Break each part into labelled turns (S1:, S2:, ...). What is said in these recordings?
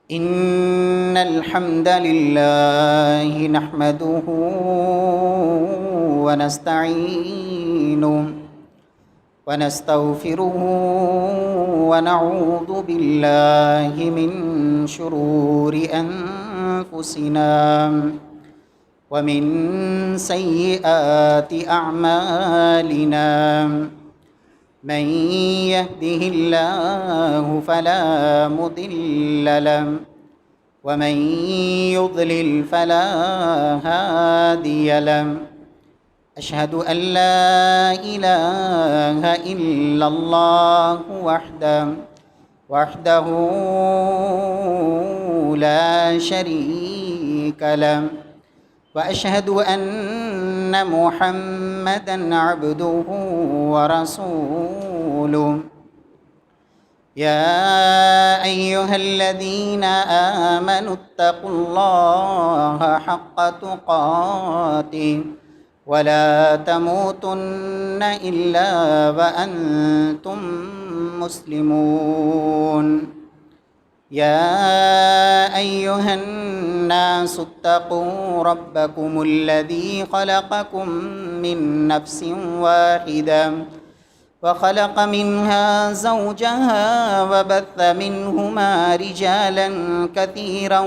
S1: إن الحمد لله نحمده ونستعينه ونستغفره ونعوذ بالله من شرور أنفسنا ومن سيئات أعمالنا. من يهده الله فلا مضل له ومن يضلل فلا هادي له. أشهد أن لا إله إلا الله وحده لا شريك له، وأشهد أن محمدًا عبده ورسوله. يا أيها الذين آمنوا اتقوا الله حق تقاته ولا تموتن إلا وأنتم مسلمون. يا أيها الناس اتقوا ربكم الذي خلقكم من نفس واحدة وخلق منها زوجها وبث منهما رجالا كثيرا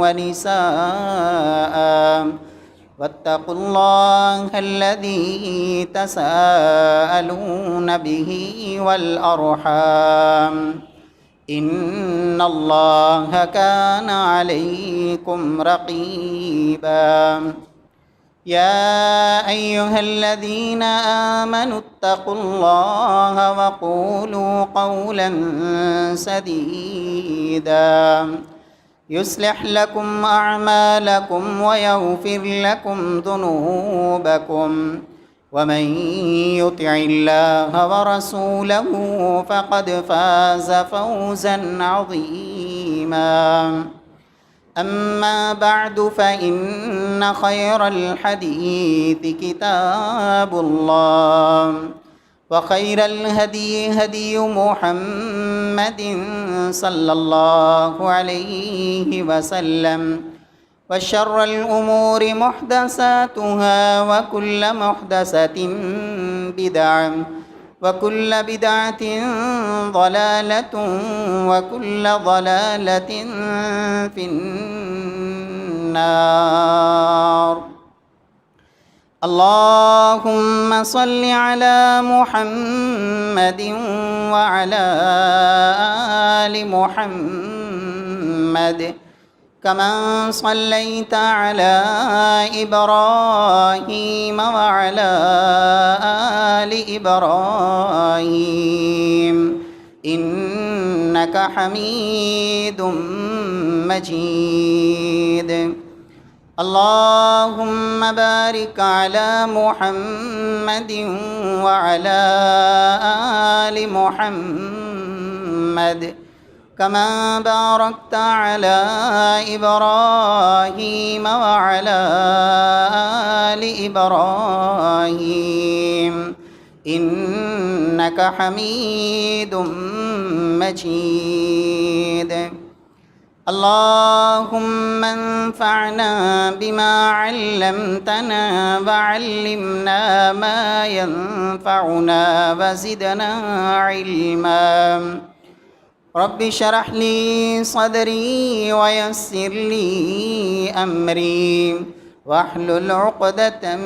S1: ونساء، واتقوا الله الذي تساءلون به والأرحام، إن الله كان عليكم رقيبا. يا أيها الذين آمنوا اتقوا الله وقولوا قولا سديدا يصلح لكم أعمالكم ويغفر لكم ذنوبكم، ومن يطع الله ورسوله فقد فاز فوزا عظيما. أما بعد فإن خير الحديث كتاب الله، وخير الهدي هدي محمد صلى الله عليه وسلم، وشر الأمور محدثاتها وكل محدثة بدعة وكل بدعة ضلالة وكل ضلالة في النار. اللهم صل على محمد وعلى آل محمد كما صليت على إبراهيم وعلى آل إبراهيم إنك حميد مجيد. اللهم بارك على محمد وعلى آل محمد كما باركت على إبراهيم وعلى آل إبراهيم إنك حميد مجيد. اللهم انفعنا بما علمتنا وعلمنا ما ينفعنا وزدنا علما. رب اشرح لي صدري ويسر لي أمري واحلل عقدة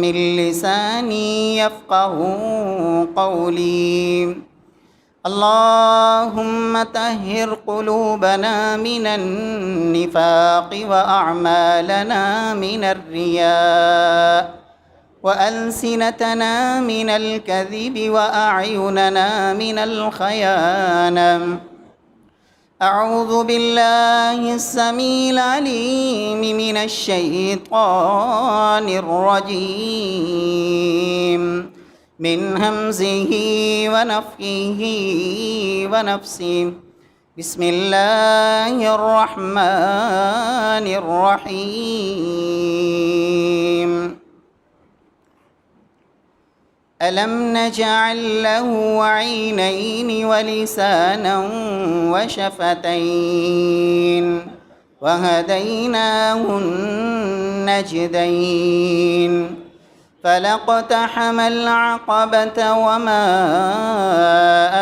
S1: من لساني يفقه قولي. اللهم طهر قلوبنا من النفاق وأعمالنا من الرياء وألسنتنا من الكذب وأعيننا من الخيانة. أعوذ بالله السميع العليم من الشيطان الرجيم من همزه ونفخه ونفسه. بسم الله الرحمن الرحيم. ألم نجعل له عينين ولسانا وشفتين وهديناه النجدين فلاقتحم العقبة وما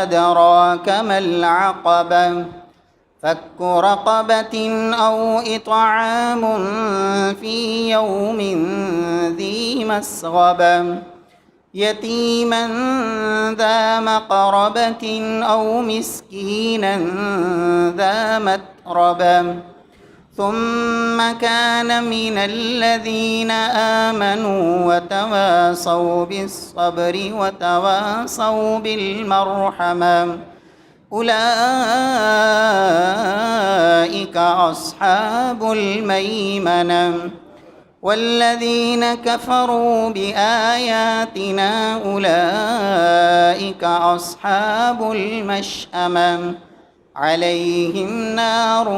S1: أدراك ما العقبة فك رقبة أو إطعام في يوم ذي مسغبة يتيما ذا مقربة أو مسكينا ذا متربة ثم كان من الذين آمنوا وتواصوا بالصبر وتواصوا بالمرحمة أولئك أصحاب الميمنة والذين كفروا بآياتنا أولئك أصحاب المشأمة عليهم نار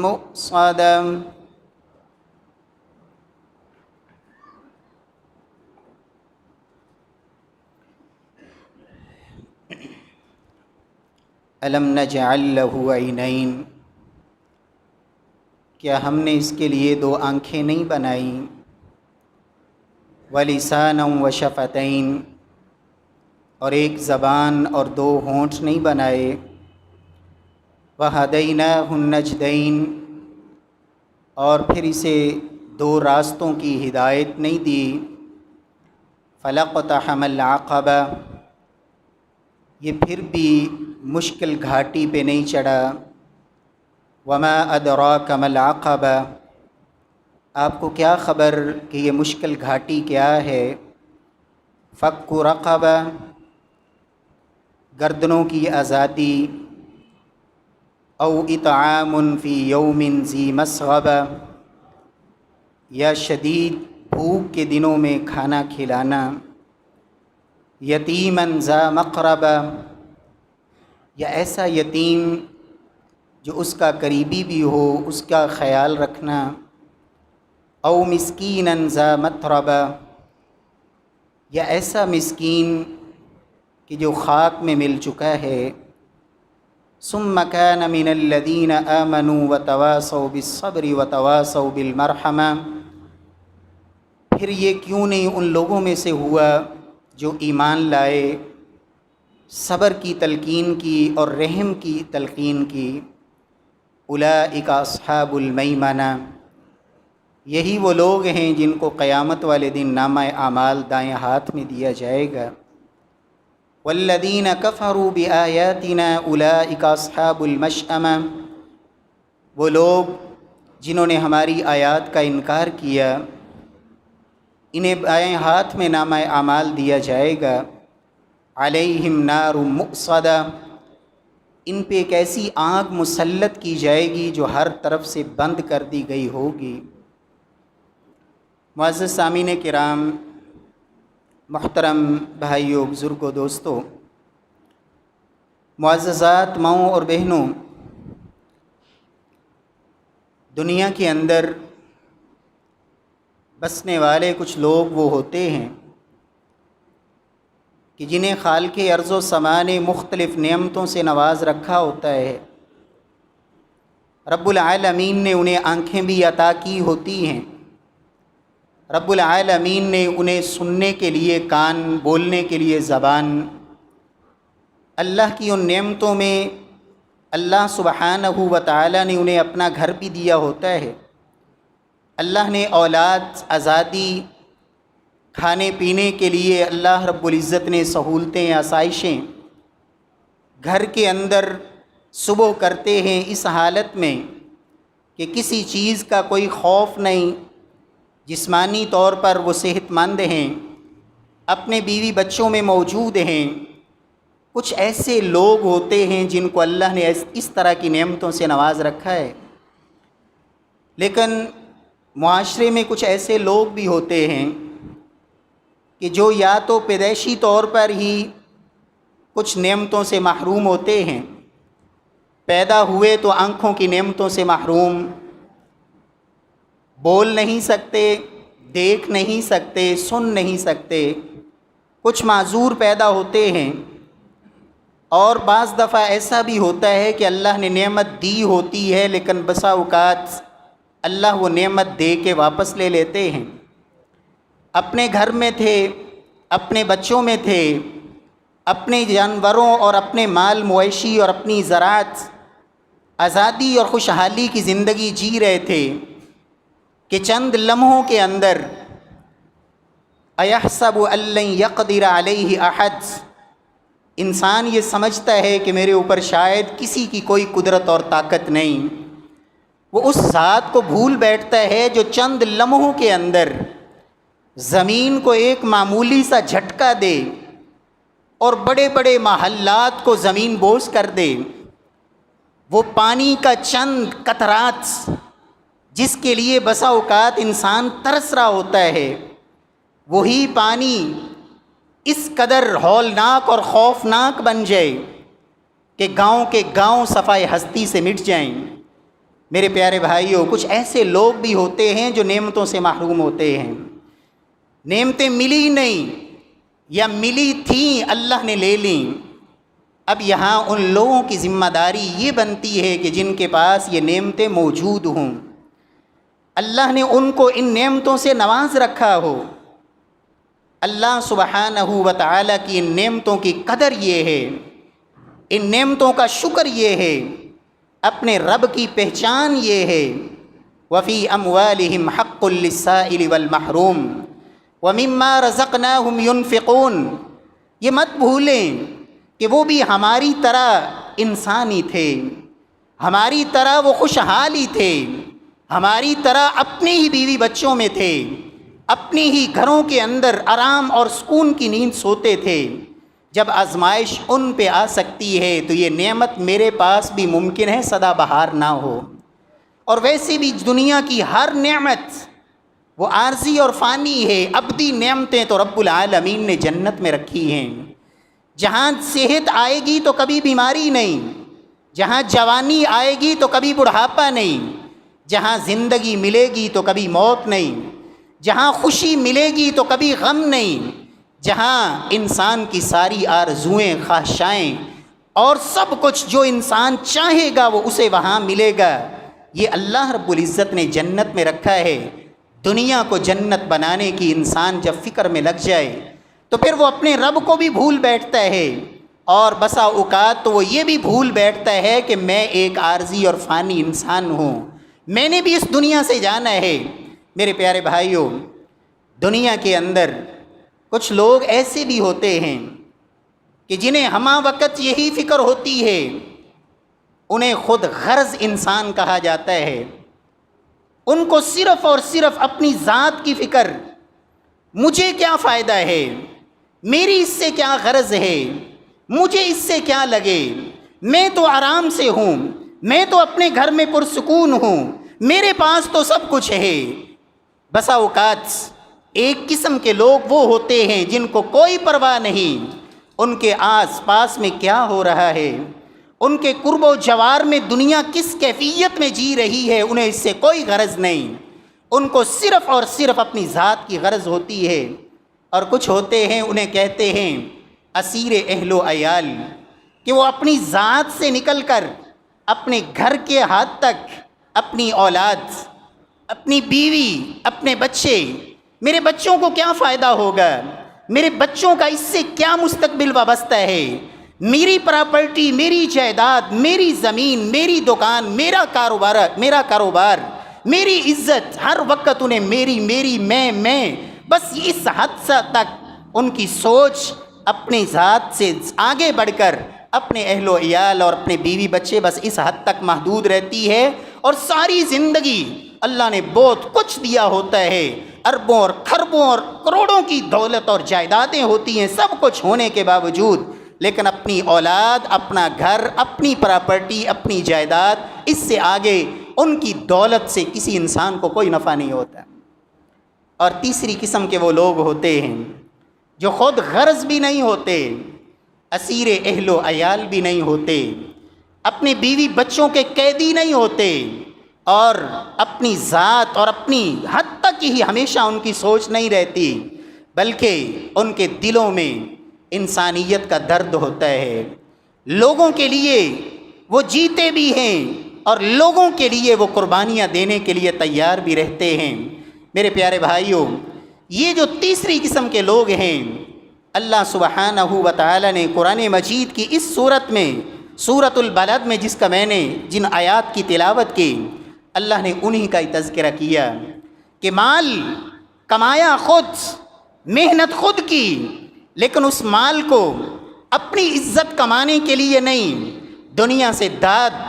S1: مؤصدة. ألم نجعل له عينين، کیا ہم نے اس کے لیے دو آنکھیں نہیں بنائیں؟ وَلِسَانًا وَشَفَتَيْن، اور ایک زبان اور دو ہونٹ نہیں بنائے؟ وَهَدَيْنَاهُ النَّجْدَيْن، اور پھر اسے دو راستوں کی ہدایت نہیں دی؟ فَلَاقْتَحَمَ الْعَقَبَةَ، یہ پھر بھی مشکل گھاٹی پہ نہیں چڑھا؟ وما ادراک ما العقبہ، آپ کو کیا خبر کہ یہ مشکل گھاٹی کیا ہے؟ فک رقبہ، گردنوں کی آزادی، او اطعام فی یوم ذی مسغبہ، یا شدید بھوک کے دنوں میں کھانا کھلانا، یتیما ذا مقربہ، یا ایسا یتیم جو اس کا قریبی بھی ہو، اس کا خیال رکھنا، او مسکینا ذا متربہ، یا ایسا مسکین کہ جو خاک میں مل چکا ہے۔ ثم كان من الذين آمنوا وتواصوا بالصبر وتواصوا بالمرحمة، پھر یہ کیوں نہیں ان لوگوں میں سے ہوا جو ایمان لائے، صبر کی تلقین کی اور رحم کی تلقین کی؟ اولئک اصحاب المیمنہ، یہی وہ لوگ ہیں جن کو قیامت والے دن نامہ اعمال دائیں ہاتھ میں دیا جائے گا۔ والذین کفروا بآیاتنا اولئک اصحاب المشأمہ، وہ لوگ جنہوں نے ہماری آیات کا انکار کیا، انہیں بائیں ہاتھ میں نامہ اعمال دیا جائے گا۔ علیہم نار مؤصدہ، ان پہ ایک ایسی آگ مسلط کی جائے گی جو ہر طرف سے بند کر دی گئی ہوگی۔ معزز سامعین کرام، محترم بھائیوں، بزرگوں، دوستوں، معززات ماؤں اور بہنوں، دنیا کے اندر بسنے والے کچھ لوگ وہ ہوتے ہیں کہ جنہیں خالق ارض و سما نے مختلف نعمتوں سے نواز رکھا ہوتا ہے۔ رب العالمین نے انہیں آنکھیں بھی عطا کی ہوتی ہیں، رب العالمین نے انہیں سننے کے لیے کان، بولنے کے لیے زبان۔ اللہ کی ان نعمتوں میں اللہ سبحانہ و تعالی نے انہیں اپنا گھر بھی دیا ہوتا ہے، اللہ نے اولاد، آزادی، کھانے پینے کے لیے اللہ رب العزت نے سہولتیں، آسائشیں گھر کے اندر صبح کرتے ہیں، اس حالت میں کہ کسی چیز کا کوئی خوف نہیں، جسمانی طور پر وہ صحت مند ہیں، اپنے بیوی بچوں میں موجود ہیں۔ کچھ ایسے لوگ ہوتے ہیں جن کو اللہ نے اس طرح کی نعمتوں سے نواز رکھا ہے، لیکن معاشرے میں کچھ ایسے لوگ بھی ہوتے ہیں کہ جو یا تو پیدائشی طور پر ہی کچھ نعمتوں سے محروم ہوتے ہیں، پیدا ہوئے تو آنکھوں کی نعمتوں سے محروم، بول نہیں سکتے، دیکھ نہیں سکتے، سن نہیں سکتے، کچھ معذور پیدا ہوتے ہیں، اور بعض دفعہ ایسا بھی ہوتا ہے کہ اللہ نے نعمت دی ہوتی ہے لیکن بسا اوقات اللہ وہ نعمت دے کے واپس لے لیتے ہیں۔ اپنے گھر میں تھے، اپنے بچوں میں تھے، اپنے جانوروں اور اپنے مال مویشی اور اپنی زراعت، آزادی اور خوشحالی کی زندگی جی رہے تھے کہ چند لمحوں کے اندر ایحسب ان لن یقدر علیہ احد، انسان یہ سمجھتا ہے کہ میرے اوپر شاید کسی کی کوئی قدرت اور طاقت نہیں، وہ اس ذات کو بھول بیٹھتا ہے جو چند لمحوں کے اندر زمین کو ایک معمولی سا جھٹکا دے اور بڑے بڑے محلات کو زمین بوس کر دے۔ وہ پانی کا چند قطرات جس کے لیے بسا اوقات انسان ترس رہا ہوتا ہے، وہی پانی اس قدر ہولناک اور خوفناک بن جائے کہ گاؤں کے گاؤں صفائے ہستی سے مٹ جائیں۔ میرے پیارے بھائیوں، کچھ ایسے لوگ بھی ہوتے ہیں جو نعمتوں سے محروم ہوتے ہیں، نعمتیں ملی نہیں یا ملی تھیں اللہ نے لے لیں۔ اب یہاں ان لوگوں کی ذمہ داری یہ بنتی ہے کہ جن کے پاس یہ نعمتیں موجود ہوں، اللہ نے ان کو ان نعمتوں سے نواز رکھا ہو، اللہ سبحانہ و تعالی کی ان نعمتوں کی قدر یہ ہے، ان نعمتوں کا شکر یہ ہے، اپنے رب کی پہچان یہ ہے۔ وفی اموالہم حق للسائل والمحروم ومما رزقناہم ينفقون، یہ مت بھولیں کہ وہ بھی ہماری طرح انسانی تھے، ہماری طرح وہ خوشحالی تھے، ہماری طرح اپنے ہی بیوی بچوں میں تھے، اپنی ہی گھروں کے اندر آرام اور سکون کی نیند سوتے تھے۔ جب آزمائش ان پہ آ سکتی ہے تو یہ نعمت میرے پاس بھی ممکن ہے سدا بہار نہ ہو، اور ویسے بھی دنیا کی ہر نعمت وہ عارضی اور فانی ہے، ابدی نعمتیں تو رب العالمین نے جنت میں رکھی ہیں۔ جہاں صحت آئے گی تو کبھی بیماری نہیں، جہاں جوانی آئے گی تو کبھی بڑھاپا نہیں، جہاں زندگی ملے گی تو کبھی موت نہیں، جہاں خوشی ملے گی تو کبھی غم نہیں، جہاں انسان کی ساری آرزوئیں، خواہشائیں اور سب کچھ جو انسان چاہے گا وہ اسے وہاں ملے گا۔ یہ اللہ رب العزت نے جنت میں رکھا ہے۔ دنیا کو جنت بنانے کی انسان جب فکر میں لگ جائے تو پھر وہ اپنے رب کو بھی بھول بیٹھتا ہے، اور بسا اوقات تو وہ یہ بھی بھول بیٹھتا ہے کہ میں ایک عارضی اور فانی انسان ہوں، میں نے بھی اس دنیا سے جانا ہے۔ میرے پیارے بھائیوں، دنیا کے اندر کچھ لوگ ایسے بھی ہوتے ہیں کہ جنہیں ہمہ وقت یہی فکر ہوتی ہے، انہیں خود غرض انسان کہا جاتا ہے، ان کو صرف اور صرف اپنی ذات کی فکر، مجھے کیا فائدہ ہے، میری اس سے کیا غرض ہے، مجھے اس سے کیا لگے، میں تو آرام سے ہوں، میں تو اپنے گھر میں پرسکون ہوں، میرے پاس تو سب کچھ ہے۔ بسا اوقات ایک قسم کے لوگ وہ ہوتے ہیں جن کو کوئی پرواہ نہیں ان کے آس پاس میں کیا ہو رہا ہے، ان کے قرب و جوار میں دنیا کس کیفیت میں جی رہی ہے، انہیں اس سے کوئی غرض نہیں، ان کو صرف اور صرف اپنی ذات کی غرض ہوتی ہے۔ اور کچھ ہوتے ہیں انہیں کہتے ہیں اسیر اہل و عیال، کہ وہ اپنی ذات سے نکل کر اپنے گھر کے حد تک اپنی اولاد، اپنی بیوی، اپنے بچے، میرے بچوں کو کیا فائدہ ہوگا، میرے بچوں کا اس سے کیا مستقبل وابستہ ہے، میری پراپرٹی، میری جائیداد، میری زمین، میری دکان، میرا کاروبار، میری عزت، ہر وقت انہیں میری میں، بس اس حد تک ان کی سوچ اپنی ذات سے آگے بڑھ کر اپنے اہل و عیال اور اپنے بیوی بچے، بس اس حد تک محدود رہتی ہے۔ اور ساری زندگی اللہ نے بہت کچھ دیا ہوتا ہے، اربوں اور کھربوں اور کروڑوں کی دولت اور جائیدادیں ہوتی ہیں، سب کچھ ہونے کے باوجود، لیکن اپنی اولاد، اپنا گھر، اپنی پراپرٹی، اپنی جائیداد، اس سے آگے ان کی دولت سے کسی انسان کو کوئی نفع نہیں ہوتا۔ اور تیسری قسم کے وہ لوگ ہوتے ہیں جو خود غرض بھی نہیں ہوتے، اسیر اہل و عیال بھی نہیں ہوتے، اپنے بیوی بچوں کے قیدی نہیں ہوتے، اور اپنی ذات اور اپنی حد تک ہی ہمیشہ ان کی سوچ نہیں رہتی، بلکہ ان کے دلوں میں انسانیت کا درد ہوتا ہے۔ لوگوں کے لیے وہ جیتے بھی ہیں اور لوگوں کے لیے وہ قربانیاں دینے کے لیے تیار بھی رہتے ہیں۔ میرے پیارے بھائیوں، یہ جو تیسری قسم کے لوگ ہیں، اللہ سبحانہ و تعالی نے قرآن مجید کی اس صورت میں، سورۃ البلد میں جس کا میں نے جن آیات کی تلاوت کی، اللہ نے انہی کا ہی تذکرہ کیا کہ مال کمایا خود، محنت خود کی، لیکن اس مال کو اپنی عزت کمانے کے لیے نہیں، دنیا سے داد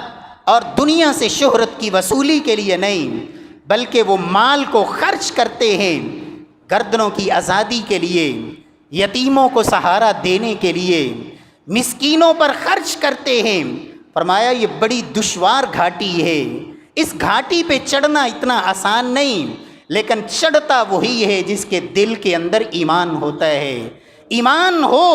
S1: اور دنیا سے شہرت کی وصولی کے لیے نہیں، بلکہ وہ مال کو خرچ کرتے ہیں گردنوں کی آزادی کے لیے، یتیموں کو سہارا دینے کے لیے، مسکینوں پر خرچ کرتے ہیں۔ فرمایا یہ بڑی دشوار گھاٹی ہے، اس گھاٹی پہ چڑھنا اتنا آسان نہیں، لیکن چڑھتا وہی ہے جس کے دل کے اندر ایمان ہوتا ہے۔ ایمان ہو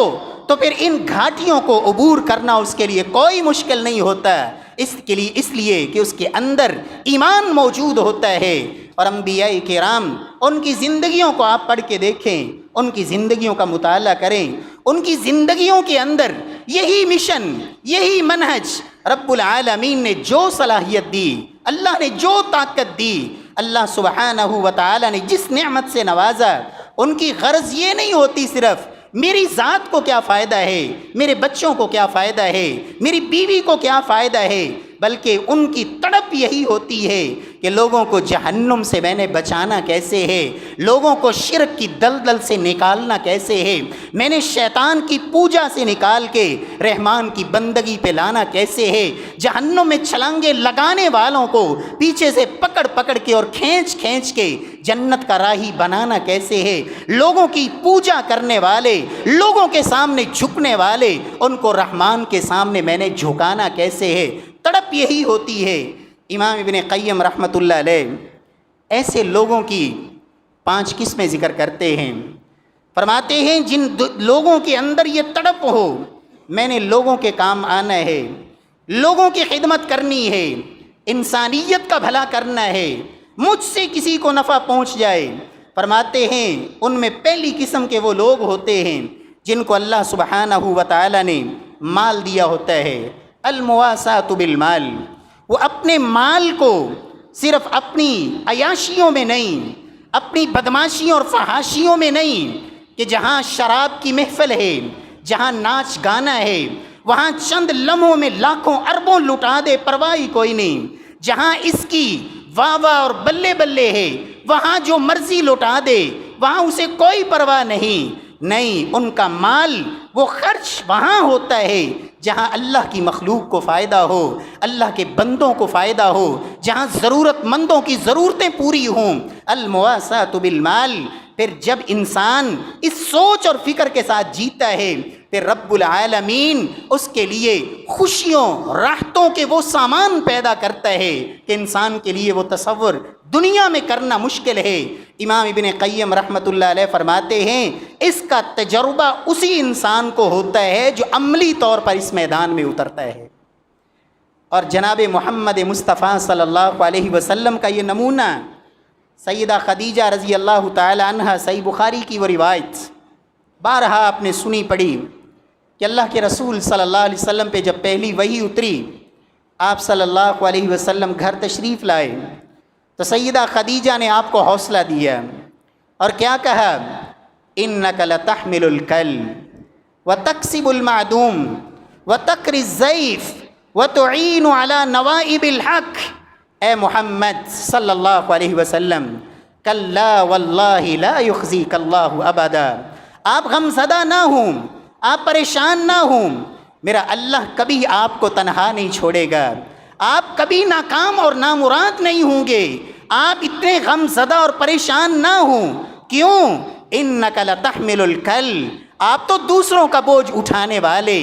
S1: تو پھر ان گھاٹیوں کو عبور کرنا اس کے لیے کوئی مشکل نہیں ہوتا، اس لیے کہ اس کے اندر ایمان موجود ہوتا ہے۔ اور انبیاء کرام، ان کی زندگیوں کو آپ پڑھ کے دیکھیں، ان کی زندگیوں کا مطالعہ کریں، ان کی زندگیوں کے اندر یہی مشن، یہی منہج، رب العالمین نے جو صلاحیت دی، اللہ نے جو طاقت دی، اللہ سبحانہ و تعالی نے جس نعمت سے نوازا، ان کی غرض یہ نہیں ہوتی صرف میری ذات کو کیا فائدہ ہے، میرے بچوں کو کیا فائدہ ہے، میری بیوی کو کیا فائدہ ہے، بلکہ ان کی تڑپ یہی ہوتی ہے کہ لوگوں کو جہنم سے میں نے بچانا کیسے ہے، لوگوں کو شرک کی دلدل سے نکالنا کیسے ہے، میں نے شیطان کی پوجا سے نکال کے رحمان کی بندگی پہ لانا کیسے ہے، جہنم میں چھلانگے لگانے والوں کو پیچھے سے پکڑ پکڑ کے اور کھینچ کھینچ کے جنت کا راہی بنانا کیسے ہے، لوگوں کی پوجا کرنے والے، لوگوں کے سامنے جھکنے والے، ان کو رحمان کے سامنے میں نے جھکانا کیسے ہے، تڑپ یہی ہوتی ہے۔ امام ابن قیم رحمۃ اللہ علیہ ایسے لوگوں کی 5 قسمیں ذکر کرتے ہیں، فرماتے ہیں جن لوگوں کے اندر یہ تڑپ ہو، میں نے لوگوں کے کام آنا ہے، لوگوں کی خدمت کرنی ہے، انسانیت کا بھلا کرنا ہے، مجھ سے کسی کو نفع پہنچ جائے، فرماتے ہیں ان میں پہلی قسم کے وہ لوگ ہوتے ہیں جن کو اللہ سبحانہ و تعالی نے مال دیا ہوتا ہے، المواساۃ بالمال، وہ اپنے مال کو صرف اپنی عیاشیوں میں نہیں، اپنی بدماشیوں اور فحاشیوں میں نہیں، کہ جہاں شراب کی محفل ہے، جہاں ناچ گانا ہے، وہاں چند لمحوں میں لاکھوں اربوں لٹا دے، پرواہ کوئی نہیں، جہاں اس کی واہ واہ اور بلے بلے ہے، وہاں جو مرضی لٹا دے، وہاں اسے کوئی پرواہ نہیں، ان کا مال وہ خرچ وہاں ہوتا ہے جہاں اللہ کی مخلوق کو فائدہ ہو، اللہ کے بندوں کو فائدہ ہو، جہاں ضرورت مندوں کی ضرورتیں پوری ہوں، المواساۃ بالمال۔ پھر جب انسان اس سوچ اور فکر کے ساتھ جیتا ہے، پھر رب العالمین اس کے لیے خوشیوں، راحتوں کے وہ سامان پیدا کرتا ہے کہ انسان کے لیے وہ تصور دنیا میں کرنا مشکل ہے۔ امام ابن قیم رحمۃ اللہ علیہ فرماتے ہیں اس کا تجربہ اسی انسان کو ہوتا ہے جو عملی طور پر اس میدان میں اترتا ہے۔ اور جناب محمد مصطفیٰ صلی اللہ علیہ وسلم کا یہ نمونہ سیدہ خدیجہ رضی اللہ تعالی عنہ، صحیح بخاری کی وہ روایت بارہا آپ نے سنی پڑھی کہ اللہ کے رسول صلی اللہ علیہ وسلم پہ جب پہلی وحی اتری، آپ صلی اللہ علیہ وسلم گھر تشریف لائے تو سیدہ خدیجہ نے آپ کو حوصلہ دیا اور کیا کہا، اِنَّكَ لَتَحْمِلُ الْكَلِّ وَتَكْسِبُ الْمَعْدُومِ وَتَقْرِي الضَّيْفَ وَتُعِينُ عَلَى نَوَائِبِ الْحَقِّ۔ اے محمد صلی اللہ علیہ وسلم، کلا واللہ لا یخزیک اللہ ابدا، آپ غم زدہ نہ ہوں، آپ پریشان نہ ہوں، میرا اللہ کبھی آپ کو تنہا نہیں چھوڑے گا، آپ کبھی ناکام اور نامراد نہیں ہوں گے، آپ اتنے غم زدہ اور پریشان نہ ہوں۔ کیوں؟ انک لتحمل الکل، آپ تو دوسروں کا بوجھ اٹھانے والے،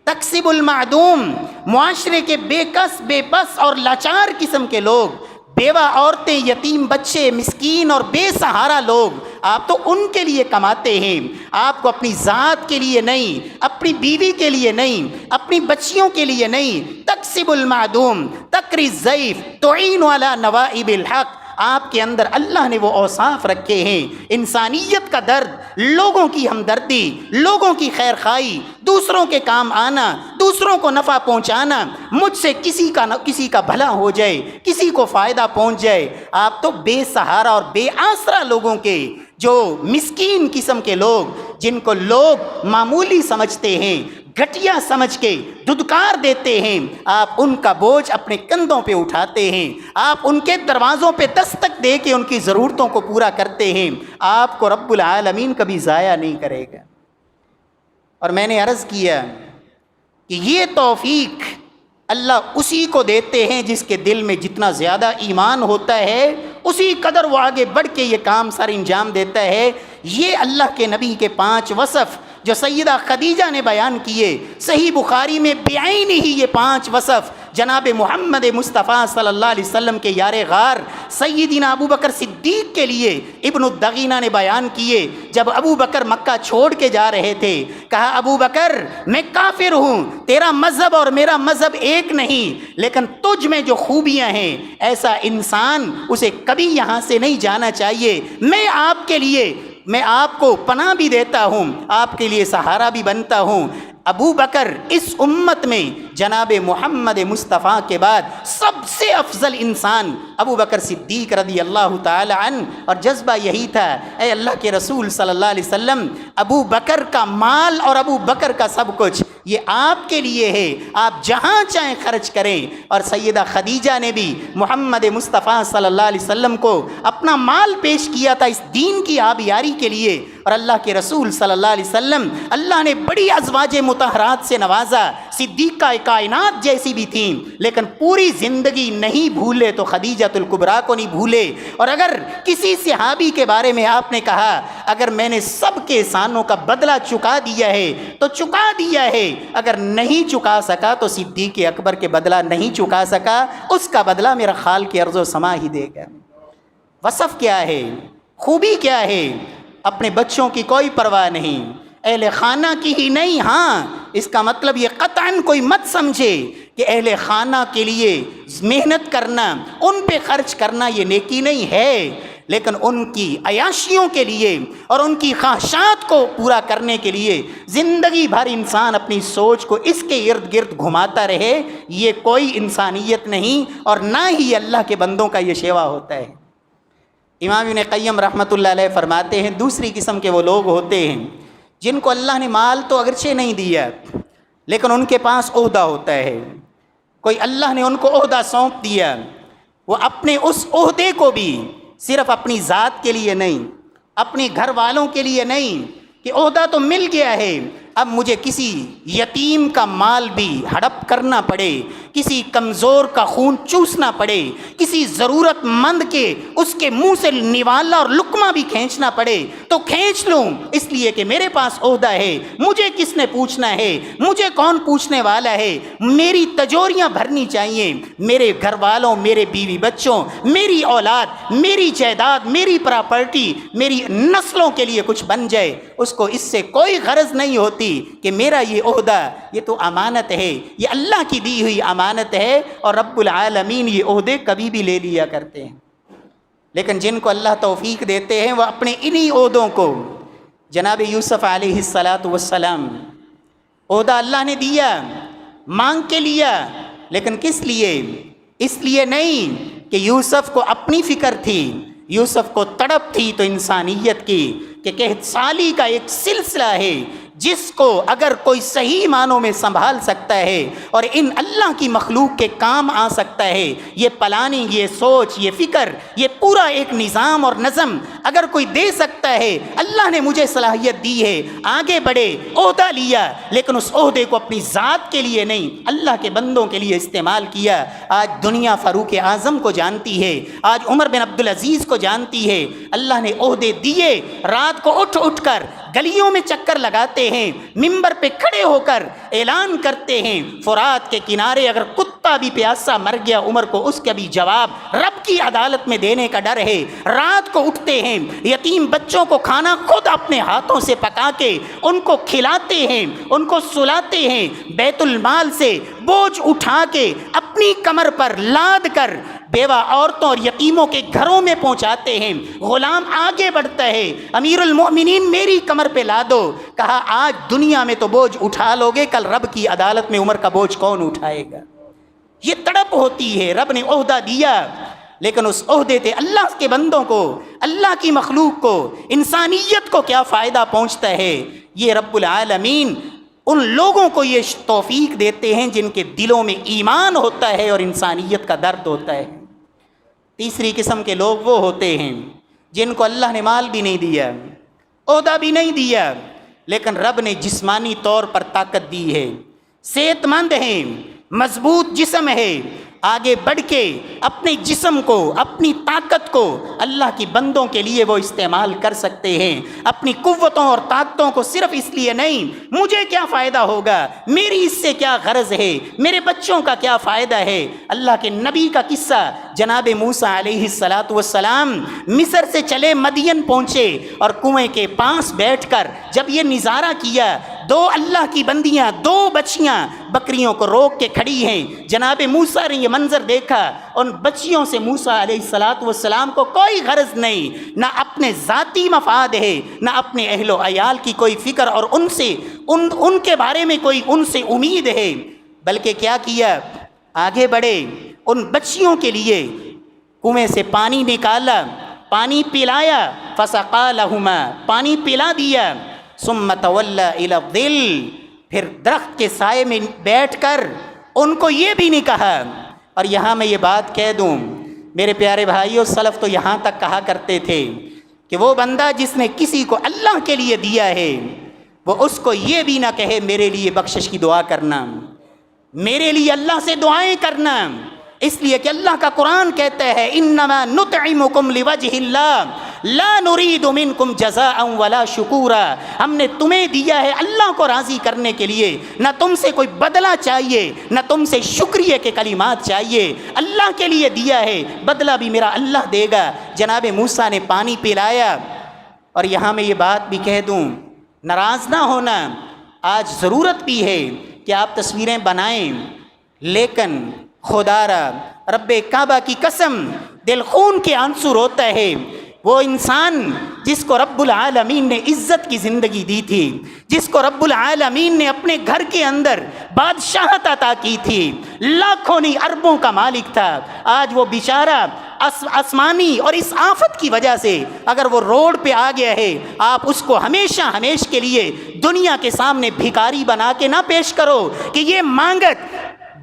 S1: تکسب المعدوم، معاشرے کے بے کس بے بس اور لاچار قسم کے لوگ، بیوہ عورتیں، یتیم بچے، مسکین اور بے سہارا لوگ، آپ تو ان کے لیے کماتے ہیں، آپ کو اپنی ذات کے لیے نہیں، اپنی بیوی کے لیے نہیں، اپنی بچیوں کے لیے نہیں، تکسب المعدوم، تقری الضیف، تعین علی نوائب الحق، آپ کے اندر اللہ نے وہ اوصاف رکھے ہیں، انسانیت کا درد، لوگوں کی ہمدردی، لوگوں کی خیر خواہی، دوسروں کے کام آنا، دوسروں کو نفع پہنچانا، مجھ سے کسی کا بھلا ہو جائے، کسی کو فائدہ پہنچ جائے۔ آپ تو بے سہارا اور بے آسرا لوگوں کے، جو مسکین قسم کے لوگ، جن کو لوگ معمولی سمجھتے ہیں، گھٹیا سمجھ کے دھتکار دیتے ہیں، آپ ان کا بوجھ اپنے کندھوں پہ اٹھاتے ہیں، آپ ان کے دروازوں پہ دستک دے کے ان کی ضرورتوں کو پورا کرتے ہیں۔ آپ کو رب العالمین کبھی ضائع نہیں کرے گا۔ اور میں نے عرض کیا کہ یہ توفیق اللہ اسی کو دیتے ہیں جس کے دل میں جتنا زیادہ ایمان ہوتا ہے، اسی قدر وہ آگے بڑھ کے یہ کام سر انجام دیتا ہے۔ یہ اللہ کے نبی کے 5 وصف جو سیدہ خدیجہ نے بیان کیے، صحیح بخاری میں بعین ہی یہ 5 وصف جناب محمد مصطفیٰ صلی اللہ علیہ وسلم کے یار غار سیدنا ابو بکر صدیق کے لیے ابن الدغینہ نے بیان کیے۔ جب ابو بکر مکہ چھوڑ کے جا رہے تھے، کہا ابو بکر میں کافر ہوں، تیرا مذہب اور میرا مذہب ایک نہیں، لیکن تجھ میں جو خوبیاں ہیں ایسا انسان اسے کبھی یہاں سے نہیں جانا چاہیے۔ میں آپ کو پناہ بھی دیتا ہوں، آپ کے لیے سہارا بھی بنتا ہوں۔ ابو بکر اس امت میں جناب محمد مصطفیٰ کے بعد سب سے افضل انسان ابو بکر صدیق رضی اللہ تعالی عنہ، اور جذبہ یہی تھا، اے اللہ کے رسول صلی اللہ علیہ وسلم، ابو بکر کا مال اور ابو بکر کا سب کچھ یہ آپ کے لیے ہے، آپ جہاں چاہیں خرچ کریں۔ اور سیدہ خدیجہ نے بھی محمد مصطفیٰ صلی اللہ علیہ وسلم کو اپنا مال پیش کیا تھا اس دین کی آبیاری کے لیے۔ اور اللہ کے رسول صلی اللہ علیہ وسلم اللہ نے بڑی ازواج مطہرات سے نوازا، صدیقہ کائنات جیسی بھی تھیں، لیکن پوری زندگی نہیں بھولے تو خدیجۃ الکبریٰ کو نہیں بھولے۔ اور اگر کسی صحابی کے بارے میں آپ نے کہا اگر میں نے سب کے احسانوں کا بدلہ چکا دیا ہے تو چکا دیا ہے، اگر نہیں چکا سکا تو صدیق اکبر کے بدلہ نہیں چکا سکا، اس کا بدلہ میرا خالق ارض و سما ہی دے گا۔ وصف کیا ہے، خوبی کیا ہے؟ اپنے بچوں کی کوئی پرواہ نہیں، اہل خانہ کی ہی نہیں۔ ہاں، اس کا مطلب یہ قطعاً کوئی مت سمجھے کہ اہل خانہ کے لیے محنت کرنا، ان پہ خرچ کرنا یہ نیکی نہیں ہے، لیکن ان کی عیاشیوں کے لیے اور ان کی خواہشات کو پورا کرنے کے لیے زندگی بھر انسان اپنی سوچ کو اس کے ارد گرد گھماتا رہے، یہ کوئی انسانیت نہیں، اور نہ ہی اللہ کے بندوں کا یہ شیوا ہوتا ہے۔ امام ابن قیم رحمۃ اللہ علیہ فرماتے ہیں دوسری قسم کے وہ لوگ ہوتے ہیں جن کو اللہ نے مال تو اگرچہ نہیں دیا، لیکن ان کے پاس عہدہ ہوتا ہے، کوئی اللہ نے ان کو عہدہ سونپ دیا، وہ اپنے اس عہدے کو بھی صرف اپنی ذات کے لیے نہیں، اپنے گھر والوں کے لیے نہیں، کہ عہدہ تو مل گیا ہے، اب مجھے کسی یتیم کا مال بھی ہڑپ کرنا پڑے، کسی کمزور کا خون چوسنا پڑے، کسی ضرورت مند کے اس کے منہ سے نوالا اور لقمہ بھی کھینچنا پڑے تو کھینچ لوں، اس لیے کہ میرے پاس عہدہ ہے، مجھے کس نے پوچھنا ہے، مجھے کون پوچھنے والا ہے، میری تجوریاں بھرنی چاہیے، میرے گھر والوں، میرے بیوی بچوں، میری اولاد، میری جائیداد، میری پراپرٹی، میری نسلوں کے لیے کچھ بن جائے۔ اس کو اس سے کوئی غرض نہیں ہوتی کہ میرا یہ عہدہ، یہ تو امانت ہے، یہ اللہ کی دی ہوئی امانت ہے، اور رب العالمین یہ عہدے کبھی بھی لے لیا کرتے ہیں۔ لیکن جن کو اللہ توفیق دیتے ہیں وہ اپنے انہی عہدوں کو، جناب یوسف علیہ السلام، عہدہ اللہ نے دیا، مانگ کے لیا، لیکن کس لیے؟ اس لیے نہیں کہ یوسف کو اپنی فکر تھی، یوسف کو تڑپ تھی تو انسانیت کی، کہ قحط سالی کا ایک سلسلہ ہے جس کو اگر کوئی صحیح معنوں میں سنبھال سکتا ہے اور ان اللہ کی مخلوق کے کام آ سکتا ہے، یہ پلاننگ، یہ سوچ، یہ فکر، یہ پورا ایک نظام اور نظم اگر کوئی دے سکتا ہے، اللہ نے مجھے صلاحیت دی ہے، آگے بڑھے، عہدہ لیا، لیکن اس عہدے کو اپنی ذات کے لیے نہیں، اللہ کے بندوں کے لیے استعمال کیا۔ آج دنیا فاروق اعظم کو جانتی ہے، آج عمر بن عبدالعزیز کو جانتی ہے، اللہ نے عہدے دیے، رات کو اٹھ کر گلیوں میں چکر لگاتے ہیں، منبر پہ کھڑے ہو کر اعلان کرتے ہیں فرات کے کنارے اگر کتا بھی پیاسا مر گیا عمر کو اس کا بھی جواب رب کی عدالت میں دینے کا ڈر ہے۔ رات کو اٹھتے ہیں، یتیم بچوں کو کھانا خود اپنے ہاتھوں سے پکا کے ان کو کھلاتے ہیں، ان کو سلاتے ہیں، بیت المال سے بوجھ اٹھا کے اپنی کمر پر لاد کر بیوہ عورتوں اور یتیموں کے گھروں میں پہنچاتے ہیں۔ غلام آگے بڑھتا ہے، امیر المؤمنین میری کمر پہ لا دو۔ کہا آج دنیا میں تو بوجھ اٹھا لوگے، کل رب کی عدالت میں عمر کا بوجھ کون اٹھائے گا؟ یہ تڑپ ہوتی ہے۔ رب نے عہدہ دیا لیکن اس عہدے سے اللہ کے بندوں کو، اللہ کی مخلوق کو، انسانیت کو کیا فائدہ پہنچتا ہے؟ یہ رب العالمین ان لوگوں کو یہ توفیق دیتے ہیں جن کے دلوں میں ایمان ہوتا ہے اور انسانیت کا درد ہوتا ہے۔ تیسری قسم کے لوگ وہ ہوتے ہیں جن کو اللہ نے مال بھی نہیں دیا، عہدہ بھی نہیں دیا، لیکن رب نے جسمانی طور پر طاقت دی ہے، صحت مند ہیں، مضبوط جسم ہے، آگے بڑھ کے اپنے جسم کو، اپنی طاقت کو اللہ کی بندوں کے لیے وہ استعمال کر سکتے ہیں۔ اپنی قوتوں اور طاقتوں کو صرف اس لیے نہیں مجھے کیا فائدہ ہوگا، میری اس سے کیا غرض ہے، میرے بچوں کا کیا فائدہ ہے۔ اللہ کے نبی کا قصہ، جناب موسیٰ علیہ السلام مصر سے چلے مدین پہنچے اور کنویں کے پاس بیٹھ کر جب یہ نظارہ کیا، دو اللہ کی بندیاں، دو بچیاں بکریوں کو روک کے کھڑی ہیں۔ جناب موسیٰ نے یہ منظر دیکھا، ان بچیوں سے موسیٰ علیہ السلام کو کوئی غرض نہیں، نہ اپنے ذاتی مفاد ہے، نہ اپنے اہل و عیال کی کوئی فکر اور ان کے بارے میں کوئی ان سے امید ہے، بلکہ کیا کیا، آگے بڑھے، ان بچیوں کے لیے کنویں سے پانی نکالا، پانی پلایا، فسقا لہما، پانی پلا دیا، ثم تولی الی الظل، پھر درخت کے سائے میں بیٹھ کر ان کو یہ بھی نہیں کہا۔ اور یہاں میں یہ بات کہہ دوں میرے پیارے بھائیوں، سلف تو یہاں تک کہا کرتے تھے کہ وہ بندہ جس نے کسی کو اللہ کے لیے دیا ہے وہ اس کو یہ بھی نہ کہے میرے لیے بخشش کی دعا کرنا، میرے لیے اللہ سے دعائیں کرنا، اس لیے کہ اللہ کا قرآن کہتا ہے انما نطعمکم لوجہ اللہ لا نرید منکم جزاء ولا شکورا، ہم نے تمہیں دیا ہے اللہ کو راضی کرنے کے لیے، نہ تم سے کوئی بدلہ چاہیے، نہ تم سے شکریہ کے کلمات چاہیے، اللہ کے لیے دیا ہے، بدلہ بھی میرا اللہ دے گا۔ جناب موسیٰ نے پانی پلایا۔ اور یہاں میں یہ بات بھی کہہ دوں، ناراض نہ ہونا، آج ضرورت بھی ہے کہ آپ تصویریں بنائیں، لیکن خدا را رب کعبہ کی قسم دل خون کے آنسو روتا ہے وہ انسان جس کو رب العالمین نے عزت کی زندگی دی تھی، جس کو رب العالمین نے اپنے گھر کے اندر بادشاہت عطا کی تھی، لاکھوں نہیں اربوں کا مالک تھا، آج وہ بیچارہ آسمانی اور اس آفت کی وجہ سے اگر وہ روڈ پہ آ گیا ہے، آپ اس کو ہمیشہ کے لیے دنیا کے سامنے بھکاری بنا کے نہ پیش کرو کہ یہ مانگت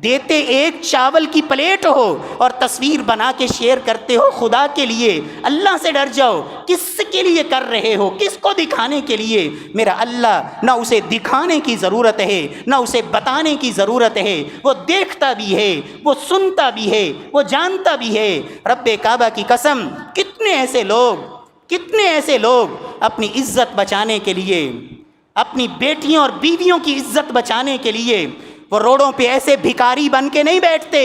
S1: دیتے ایک چاول کی پلیٹ ہو اور تصویر بنا کے شیئر کرتے ہو۔ خدا کے لیے اللہ سے ڈر جاؤ، کس کے لیے کر رہے ہو، کس کو دکھانے کے لیے؟ میرا اللہ نہ اسے دکھانے کی ضرورت ہے نہ اسے بتانے کی ضرورت ہے، وہ دیکھتا بھی ہے، وہ سنتا بھی ہے، وہ جانتا بھی ہے۔ رب کعبہ کی قسم کتنے ایسے لوگ اپنی عزت بچانے کے لیے، اپنی بیٹیوں اور بیویوں کی عزت بچانے کے لیے وہ روڈوں پہ ایسے بھکاری بن کے نہیں بیٹھتے،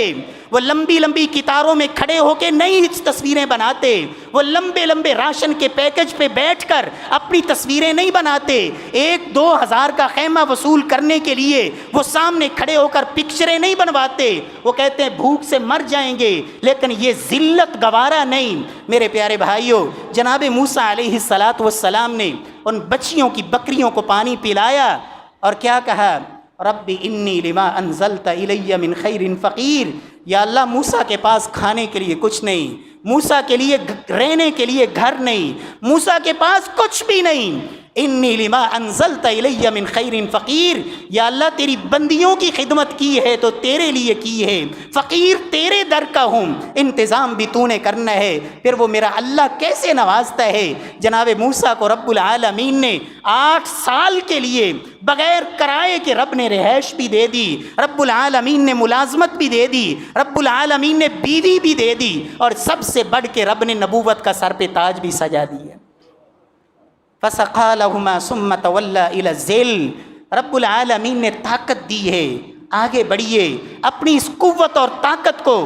S1: وہ لمبی لمبی قطاروں میں کھڑے ہو کے نہیں تصویریں بناتے، وہ لمبے راشن کے پیکج پہ بیٹھ کر اپنی تصویریں نہیں بناتے، 1-2 ہزار کا خیمہ وصول کرنے کے لیے وہ سامنے کھڑے ہو کر پکچریں نہیں بنواتے، وہ کہتے ہیں بھوک سے مر جائیں گے، لیکن یہ ذلت گوارا نہیں۔ میرے پیارے بھائیوں، جناب موسیٰ علیہ السلام نے ان بچیوں کی بکریوں کو پانی پلایا اور کیا کہا؟ رب انی لما انزلت الی من خیر فقیر، یا اللہ موسیٰ کے پاس کھانے کے لیے کچھ نہیں، موسیٰ کے لیے رہنے کے لیے گھر نہیں، موسیٰ کے پاس کچھ بھی نہیں، انی لما انزلت الی من خیر فقیر، یا اللہ تیری بندیوں کی خدمت کی ہے تو تیرے لیے کی ہے، فقیر تیرے در کا ہوں، انتظام بھی تو نے کرنا ہے۔ پھر وہ میرا اللہ کیسے نوازتا ہے۔ جناب موسیٰ کو رب العالمین نے 8 سال کے لیے بغیر کرائے کے رب نے رہائش بھی دے دی، رب العالمین نے ملازمت بھی دے دی، رب العالمین نے بیوی بھی دے دی، اور سب سے بڑھ کے رب نے نبوت کا سر پہ تاج بھی سجا دیا۔ فسقا لهما ثم تولى الى الظل، رب العالمین نے طاقت دی ہے، آگے بڑھیے، اپنی اس قوت اور طاقت کو،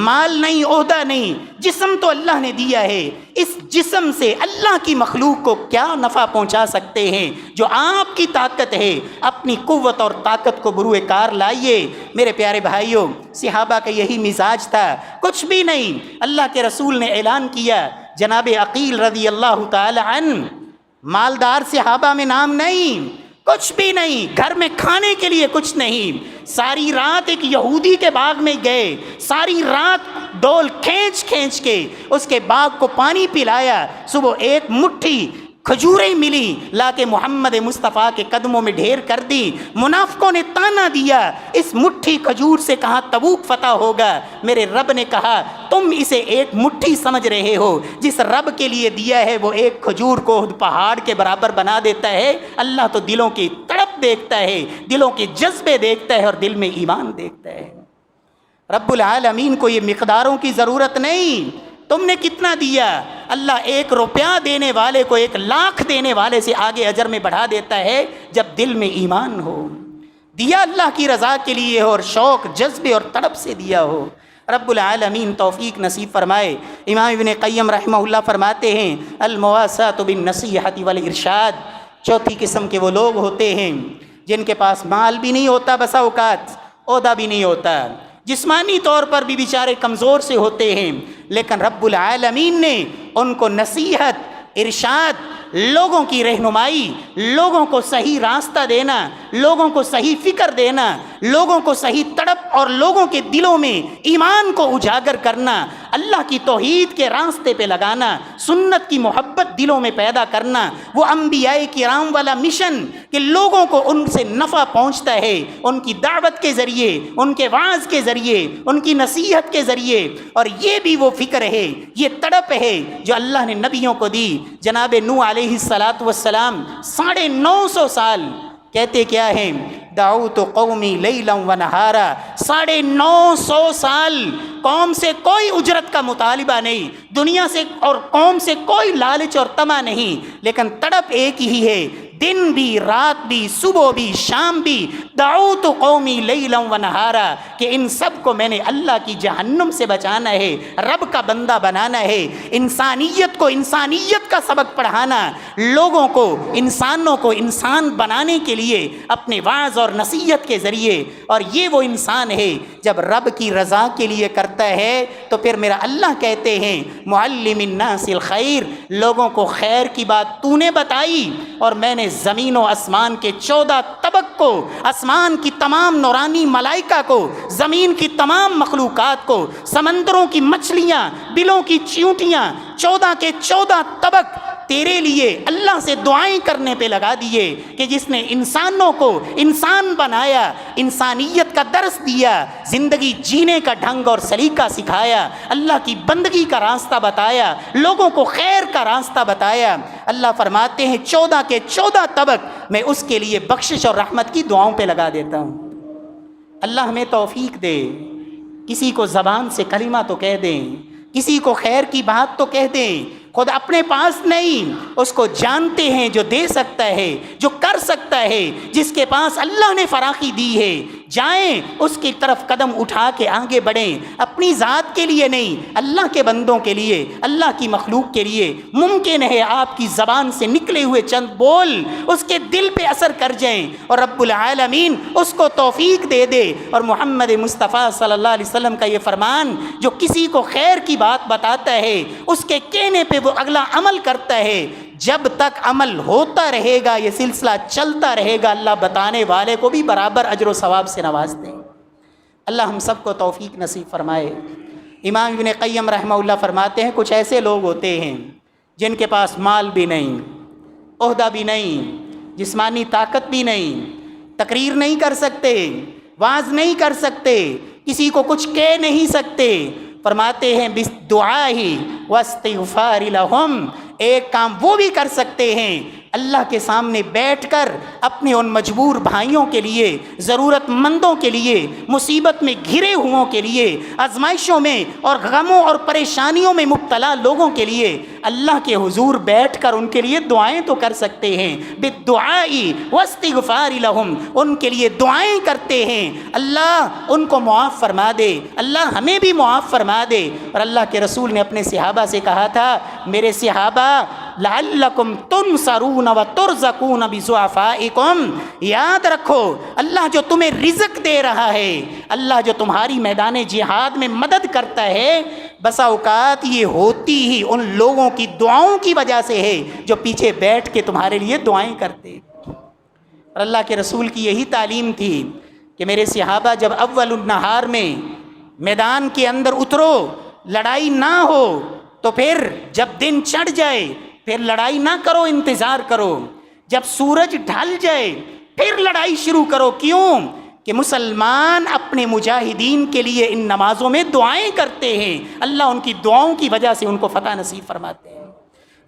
S1: مال نہیں، عہدہ نہیں، جسم تو اللہ نے دیا ہے، اس جسم سے اللہ کی مخلوق کو کیا نفع پہنچا سکتے ہیں جو آپ کی طاقت ہے، اپنی قوت اور طاقت کو بروئے کار لائیے۔ میرے پیارے بھائیوں، صحابہ کا یہی مزاج تھا، کچھ بھی نہیں، اللہ کے رسول نے اعلان کیا، جناب عقیل رضی اللہ تعالی عنہ، مالدار صحابہ میں نام نہیں، کچھ بھی نہیں، گھر میں کھانے کے لیے کچھ نہیں، ساری رات ایک یہودی کے باغ میں گئے، ساری رات ڈول کھینچ کھینچ کے اس کے باغ کو پانی پلایا، صبح ایک مٹھی کھجوریں ملی، لا کے محمد مصطفیٰ کے قدموں میں ڈھیر کر دی۔ منافقوں نے تانا دیا، اس مٹھی کھجور سے کہاں تبوک فتح ہوگا؟ میرے رب نے کہا تم اسے ایک مٹھی سمجھ رہے ہو، جس رب کے لیے دیا ہے وہ ایک کھجور کو پہاڑ کے برابر بنا دیتا ہے۔ اللہ تو دلوں کی تڑپ دیکھتا ہے، دلوں کے جذبے دیکھتا ہے اور دل میں ایمان دیکھتا ہے۔ رب العالمین کو یہ مقداروں کی ضرورت نہیں، تم نے کتنا دیا؟ اللہ 1 روپیہ دینے والے کو 1 لاکھ دینے والے سے آگے اجر میں بڑھا دیتا ہے جب دل میں ایمان ہو، دیا اللہ کی رضا کے لیے ہو اور شوق، جذبے اور تڑپ سے دیا ہو۔ رب العالمین توفیق نصیب فرمائے۔ امام ابن قیم رحمہ اللہ فرماتے ہیں المواساۃ بالنصیحۃ والارشاد، چوتھی قسم کے وہ لوگ ہوتے ہیں جن کے پاس مال بھی نہیں ہوتا، بسا اوقات عہدہ بھی نہیں ہوتا، جسمانی طور پر بھی بیچارے کمزور سے ہوتے ہیں، لیکن رب العالمین نے ان کو نصیحت، ارشاد، لوگوں کی رہنمائی، لوگوں کو صحیح راستہ دینا، لوگوں کو صحیح فکر دینا، لوگوں کو صحیح تڑپ اور لوگوں کے دلوں میں ایمان کو اجاگر کرنا، اللہ کی توحید کے راستے پہ لگانا، سنت کی محبت دلوں میں پیدا کرنا، وہ انبیاء کرام والا مشن کہ لوگوں کو ان سے نفع پہنچتا ہے ان کی دعوت کے ذریعے، ان کے وعظ کے ذریعے، ان کی نصیحت کے ذریعے، اور یہ بھی وہ فکر ہے، یہ تڑپ ہے جو اللہ نے نبیوں کو دی۔ جناب نوح علیہ السلام 950 سال کہتے کیا ہیں؟ دعوت قومی لیلا و نہارا، 950 سال قوم سے کوئی اجرت کا مطالبہ نہیں، دنیا سے اور قوم سے کوئی لالچ اور طمع نہیں، لیکن تڑپ ایک ہی ہے، دن بھی، رات بھی، صبح بھی، شام بھی، دعوت قومی لیلا و نہارا، کہ ان سب کو میں نے اللہ کی جہنم سے بچانا ہے، رب کا بندہ بنانا ہے، انسانیت کو انسانیت کا سبق پڑھانا، لوگوں کو، انسانوں کو انسان بنانے کے لیے اپنے وعظ اور نصیحت کے ذریعے۔ اور یہ وہ انسان ہے جب رب کی رضا کے لیے کرتا ہے تو پھر میرا اللہ کہتے ہیں معلم الناس الخیر، لوگوں کو خیر کی بات تو نے بتائی اور میں نے زمین و آسمان کے 14 طبق کو، آسمان کی تمام نورانی ملائکہ کو، زمین کی تمام مخلوقات کو، سمندروں کی مچھلیاں، بلوں کی چیونٹیاں، 14 کے 14 طبق تیرے لیے اللہ سے دعائیں کرنے پہ لگا دیے کہ جس نے انسانوں کو انسان بنایا، انسانیت کا درس دیا، زندگی جینے کا ڈھنگ اور سلیقہ سکھایا، اللہ کی بندگی کا راستہ بتایا، لوگوں کو خیر کا راستہ بتایا۔ اللہ فرماتے ہیں 14 کے 14 طبق میں اس کے لیے بخشش اور رحمت کی دعاؤں پہ لگا دیتا ہوں۔ اللہ ہمیں توفیق دے، کسی کو زبان سے کلمہ تو کہہ دیں، کسی کو خیر کی بات تو کہہ دیں، خود اپنے پاس نہیں، اس کو جانتے ہیں جو دے سکتا ہے، جو کر سکتا ہے، جس کے پاس اللہ نے فراخی دی ہے، جائیں اس کی طرف قدم اٹھا کے آگے بڑھیں، اپنی ذات کے لیے نہیں، اللہ کے بندوں کے لیے، اللہ کی مخلوق کے لیے۔ ممکن ہے آپ کی زبان سے نکلے ہوئے چند بول اس کے دل پہ اثر کر جائیں اور رب العالمین اس کو توفیق دے دے۔ اور محمد مصطفیٰ صلی اللہ علیہ وسلم کا یہ فرمان، جو کسی کو خیر کی بات بتاتا ہے اس کے کہنے پہ وہ اگلا عمل کرتا ہے، جب تک عمل ہوتا رہے گا، یہ سلسلہ چلتا رہے گا، اللہ بتانے والے کو بھی برابر اجر و ثواب سے نواز دیں۔ اللہ ہم سب کو توفیق نصیب فرمائے۔ امام ابن قیم رحمہ اللہ فرماتے ہیں کچھ ایسے لوگ ہوتے ہیں جن کے پاس مال بھی نہیں، عہدہ بھی نہیں، جسمانی طاقت بھی نہیں، تقریر نہیں کر سکتے، وعظ نہیں کر سکتے، کسی کو کچھ کہہ نہیں سکتے۔ فرماتے ہیں بس دعا ہی واستغفار لہم، ایک کام وہ بھی کر سکتے ہیں، اللہ کے سامنے بیٹھ کر اپنے ان مجبور بھائیوں کے لیے، ضرورت مندوں کے لیے، مصیبت میں گھرے ہوئوں کے لیے، آزمائشوں میں اور غموں اور پریشانیوں میں مبتلا لوگوں کے لیے اللہ کے حضور بیٹھ کر ان کے لیے دعائیں تو کر سکتے ہیں، بالدعاء واستغفار لہم، ان کے لیے دعائیں کرتے ہیں، اللہ ان کو معاف فرما دے، اللہ ہمیں بھی معاف فرما دے۔ اور اللہ کے رسول نے اپنے صحابہ سے کہا تھا، میرے صحابہ لعلکم تنصرون وترزقون بضعفائکم، یاد رکھو اللہ جو تمہیں رزق دے رہا ہے، اللہ جو تمہاری میدان جہاد میں مدد کرتا ہے، بسا اوقات یہ ہوتی ہی ان لوگوں کی دعاؤں کی وجہ سے ہے جو پیچھے بیٹھ کے تمہارے لیے دعائیں کرتے۔ اور اللہ کے رسول کی یہی تعلیم تھی کہ میرے صحابہ جب اول النہار میں میدان کے اندر اترو، لڑائی نہ ہو تو پھر جب دن چڑھ جائے پھر لڑائی نہ کرو، انتظار کرو، جب سورج ڈھل جائے پھر لڑائی شروع کرو۔ کیوں کہ مسلمان اپنے مجاہدین کے لیے ان نمازوں میں دعائیں کرتے ہیں، اللہ ان کی دعاؤں کی وجہ سے ان کو فتح نصیب فرماتے ہیں۔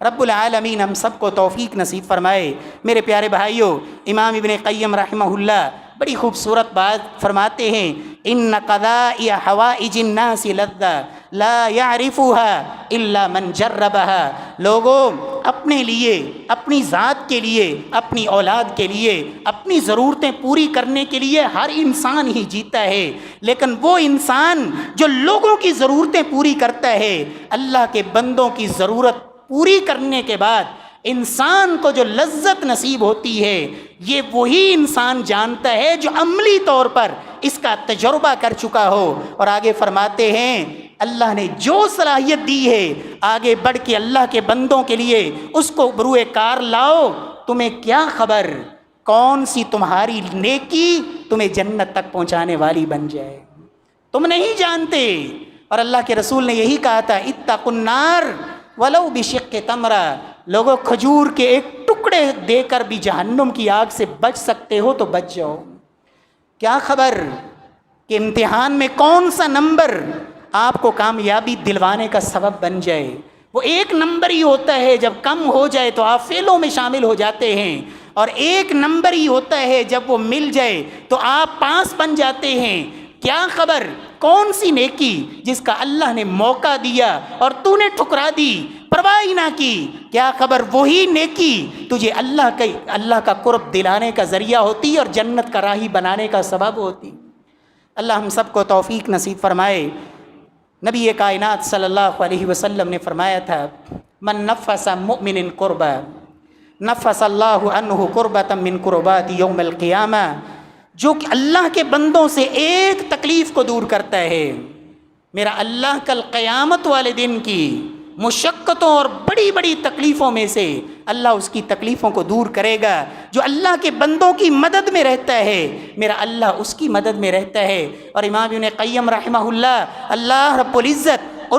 S1: رب العالمین ہم سب کو توفیق نصیب فرمائے۔ میرے پیارے بھائیوں، امام ابن قیم رحمہ اللہ بڑی خوبصورت بات فرماتے ہیں، ان قضاء حوائج الناس لذہ لا يعرفها الا من جربها۔ لوگوں اپنے لیے، اپنی ذات کے لیے، اپنی اولاد کے لیے، اپنی ضرورتیں پوری کرنے کے لیے ہر انسان ہی جیتا ہے، لیکن وہ انسان جو لوگوں کی ضرورتیں پوری کرتا ہے، اللہ کے بندوں کی ضرورت پوری کرنے کے بعد انسان کو جو لذت نصیب ہوتی ہے، یہ وہی انسان جانتا ہے جو عملی طور پر اس کا تجربہ کر چکا ہو۔ اور آگے فرماتے ہیں، اللہ نے جو صلاحیت دی ہے آگے بڑھ کے اللہ کے بندوں کے لیے اس کو بروئے کار لاؤ۔ تمہیں کیا خبر کون سی تمہاری نیکی تمہیں جنت تک پہنچانے والی بن جائے، تم نہیں جانتے۔ اور اللہ کے رسول نے یہی کہا تھا، اتقوا النار ولو بشق تمرہ، لوگوں کھجور کے ایک ٹکڑے دے کر بھی جہنم کی آگ سے بچ سکتے ہو تو بچ جاؤ۔ کیا خبر کہ امتحان میں کون سا نمبر آپ کو کامیابی دلوانے کا سبب بن جائے۔ وہ ایک نمبر ہی ہوتا ہے، جب کم ہو جائے تو آپ فیلوں میں شامل ہو جاتے ہیں، اور ایک نمبر ہی ہوتا ہے جب وہ مل جائے تو آپ پاس بن جاتے ہیں۔ کیا خبر کون سی نیکی جس کا اللہ نے موقع دیا اور تو نے ٹھکرا دی، پرواہ ہی نہ کی، کیا خبر وہی نیکی تجھے اللہ کا قرب دلانے کا ذریعہ ہوتی اور جنت کا راہی بنانے کا سبب ہوتی۔ اللہ ہم سب کو توفیق نصیب فرمائے۔ نبی کائنات صلی اللہ علیہ وسلم نے فرمایا تھا، من نفس مؤمن قربا نفس اللہ عنہ قربۃ من قربات یوم القیامہ، جو کہ اللہ کے بندوں سے ایک تکلیف کو دور کرتا ہے، میرا اللہ کل قیامت والے دن کی مشقتوں اور بڑی بڑی تکلیفوں میں سے اللہ اس کی تکلیفوں کو دور کرے گا۔ جو اللہ کے بندوں کی مدد میں رہتا ہے، میرا اللہ اس کی مدد میں رہتا ہے۔ اور امام ابن قیم رحمہ اللہ رب العزت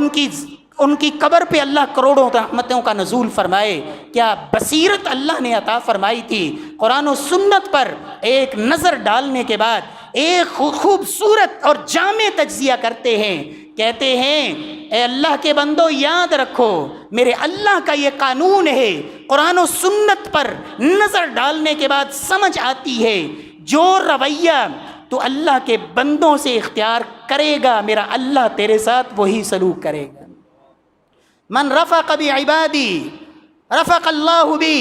S1: ان کی قبر پہ اللہ کروڑوں رحمتوں کا نزول فرمائے۔ کیا بصیرت اللہ نے عطا فرمائی تھی، قرآن و سنت پر ایک نظر ڈالنے کے بعد ایک خوبصورت اور جامع تجزیہ کرتے ہیں، کہتے ہیں اے اللہ کے بندو یاد رکھو، میرے اللہ کا یہ قانون ہے، قرآن و سنت پر نظر ڈالنے کے بعد سمجھ آتی ہے، جو رویہ تو اللہ کے بندوں سے اختیار کرے گا میرا اللہ تیرے ساتھ وہی سلوک کرے گا۔ من رفق بعبادی رفق اللہ بی،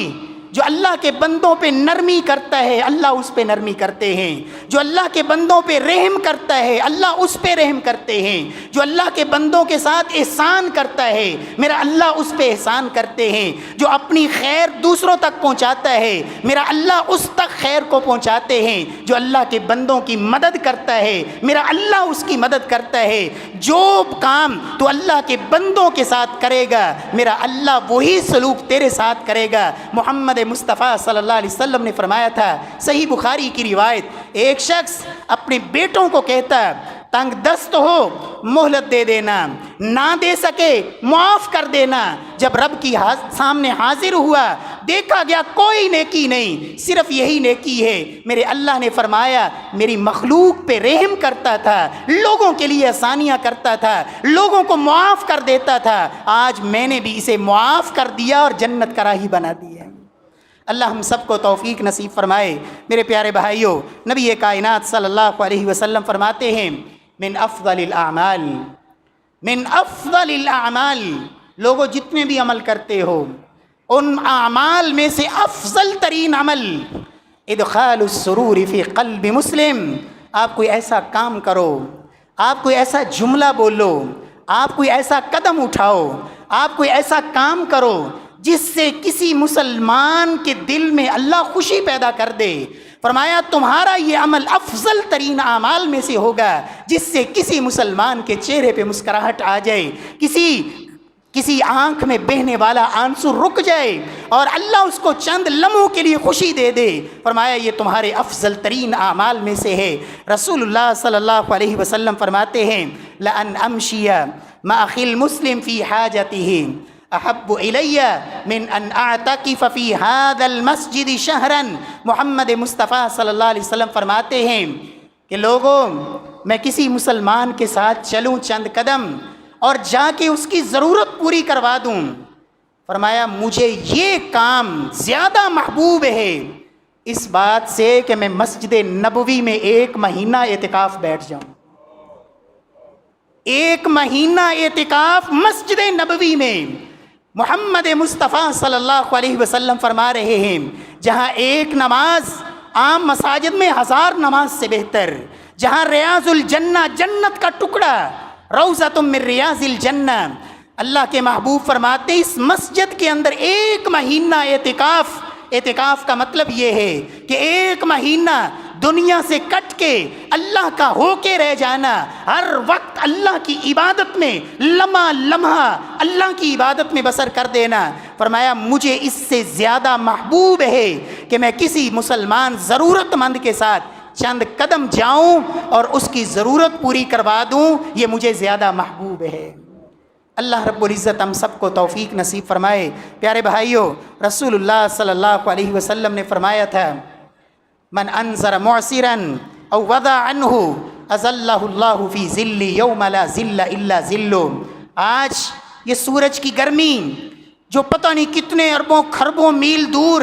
S1: جو اللہ کے بندوں پہ نرمی کرتا ہے اللہ اس پہ نرمی کرتے ہیں، جو اللہ کے بندوں پہ رحم کرتا ہے اللہ اس پہ رحم کرتے ہیں، جو اللہ کے بندوں کے ساتھ احسان کرتا ہے میرا اللہ اس پہ احسان کرتے ہیں، جو اپنی خیر دوسروں تک پہنچاتا ہے میرا اللہ اس تک خیر کو پہنچاتے ہیں، جو اللہ کے بندوں کی مدد کرتا ہے میرا اللہ اس کی مدد کرتا ہے۔ جو کام تو اللہ کے بندوں کے ساتھ کرے گا میرا اللہ وہی سلوک تیرے ساتھ کرے گا۔ محمد مصطفیٰ صلی اللہ علیہ وسلم نے فرمایا تھا، صحیح بخاری کی روایت، ایک شخص اپنے بیٹوں کو کہتا، تنگ دست ہو مہلت دے دینا، نہ دے سکے معاف کر دینا۔ جب رب کی سامنے حاضر ہوا دیکھا گیا کوئی نیکی نہیں، صرف یہی نیکی ہے، میرے اللہ نے فرمایا میری مخلوق پہ رحم کرتا تھا، لوگوں کے لیے آسانیاں کرتا تھا، لوگوں کو معاف کر دیتا تھا، آج میں نے بھی اسے معاف کر دیا اور جنت کا راہی بنا دیا۔ اللہ ہم سب کو توفیق نصیب فرمائے۔ میرے پیارے بھائیوں، نبی کائنات صلی اللہ علیہ وسلم فرماتے ہیں، من افضل الاعمال لوگوں جتنے بھی عمل کرتے ہو ان اعمال میں سے افضل ترین عمل ادخال السرور فی قلب مسلم. آپ کوئی ایسا کام کرو، آپ کوئی ایسا جملہ بولو، آپ کوئی ایسا قدم اٹھاؤ، آپ کوئی ایسا کام کرو جس سے کسی مسلمان کے دل میں اللہ خوشی پیدا کر دے. فرمایا تمہارا یہ عمل افضل ترین اعمال میں سے ہوگا جس سے کسی مسلمان کے چہرے پہ مسکراہٹ آ جائے، کسی آنکھ میں بہنے والا آنسو رک جائے اور اللہ اس کو چند لمحوں کے لیے خوشی دے دے. فرمایا یہ تمہارے افضل ترین اعمال میں سے ہے. رسول اللہ صلی اللہ علیہ وسلم فرماتے ہیں لَأَنْ أَمْشِيَ مَعَ أَخِي الْمُسْلِمِ فِي حَاجَتِهِ احب الی من ان اعتکف فی هذا المسجد شہرا. محمد مصطفیٰ صلی اللہ علیہ وسلم فرماتے ہیں کہ لوگوں میں کسی مسلمان کے ساتھ چلوں چند قدم اور جا کے اس کی ضرورت پوری کروا دوں. فرمایا مجھے یہ کام زیادہ محبوب ہے اس بات سے کہ میں مسجد نبوی میں 1 مہینہ اعتکاف بیٹھ جاؤں. 1 مہینہ اعتکاف مسجد نبوی میں. محمد مصطفیٰ صلی اللہ علیہ وسلم فرما رہے ہیں جہاں ایک نماز عام مساجد میں 1000 نماز سے بہتر، جہاں ریاض الجنہ جنت کا ٹکڑا روضۃ من ریاض الجنہ. اللہ کے محبوب فرماتے ہیں اس مسجد کے اندر 1 مہینہ اعتکاف کا مطلب یہ ہے کہ 1 مہینہ دنیا سے کٹ کے اللہ کا ہو کے رہ جانا، ہر وقت اللہ کی عبادت میں لمحہ اللہ کی عبادت میں بسر کر دینا. فرمایا مجھے اس سے زیادہ محبوب ہے کہ میں کسی مسلمان ضرورت مند کے ساتھ چند قدم جاؤں اور اس کی ضرورت پوری کروا دوں، یہ مجھے زیادہ محبوب ہے. اللہ رب العزت ہم سب کو توفیق نصیب فرمائے. پیارے بھائیوں، رسول اللہ صلی اللہ علیہ وسلم نے فرمایا تھا من انذر معسرا او وضع عنہ اظلہ اللہ فی ظل یوم لا ظل الا ظلہ. آج یہ سورج کی گرمی جو پتہ نہیں کتنے اربوں کھربوں میل دور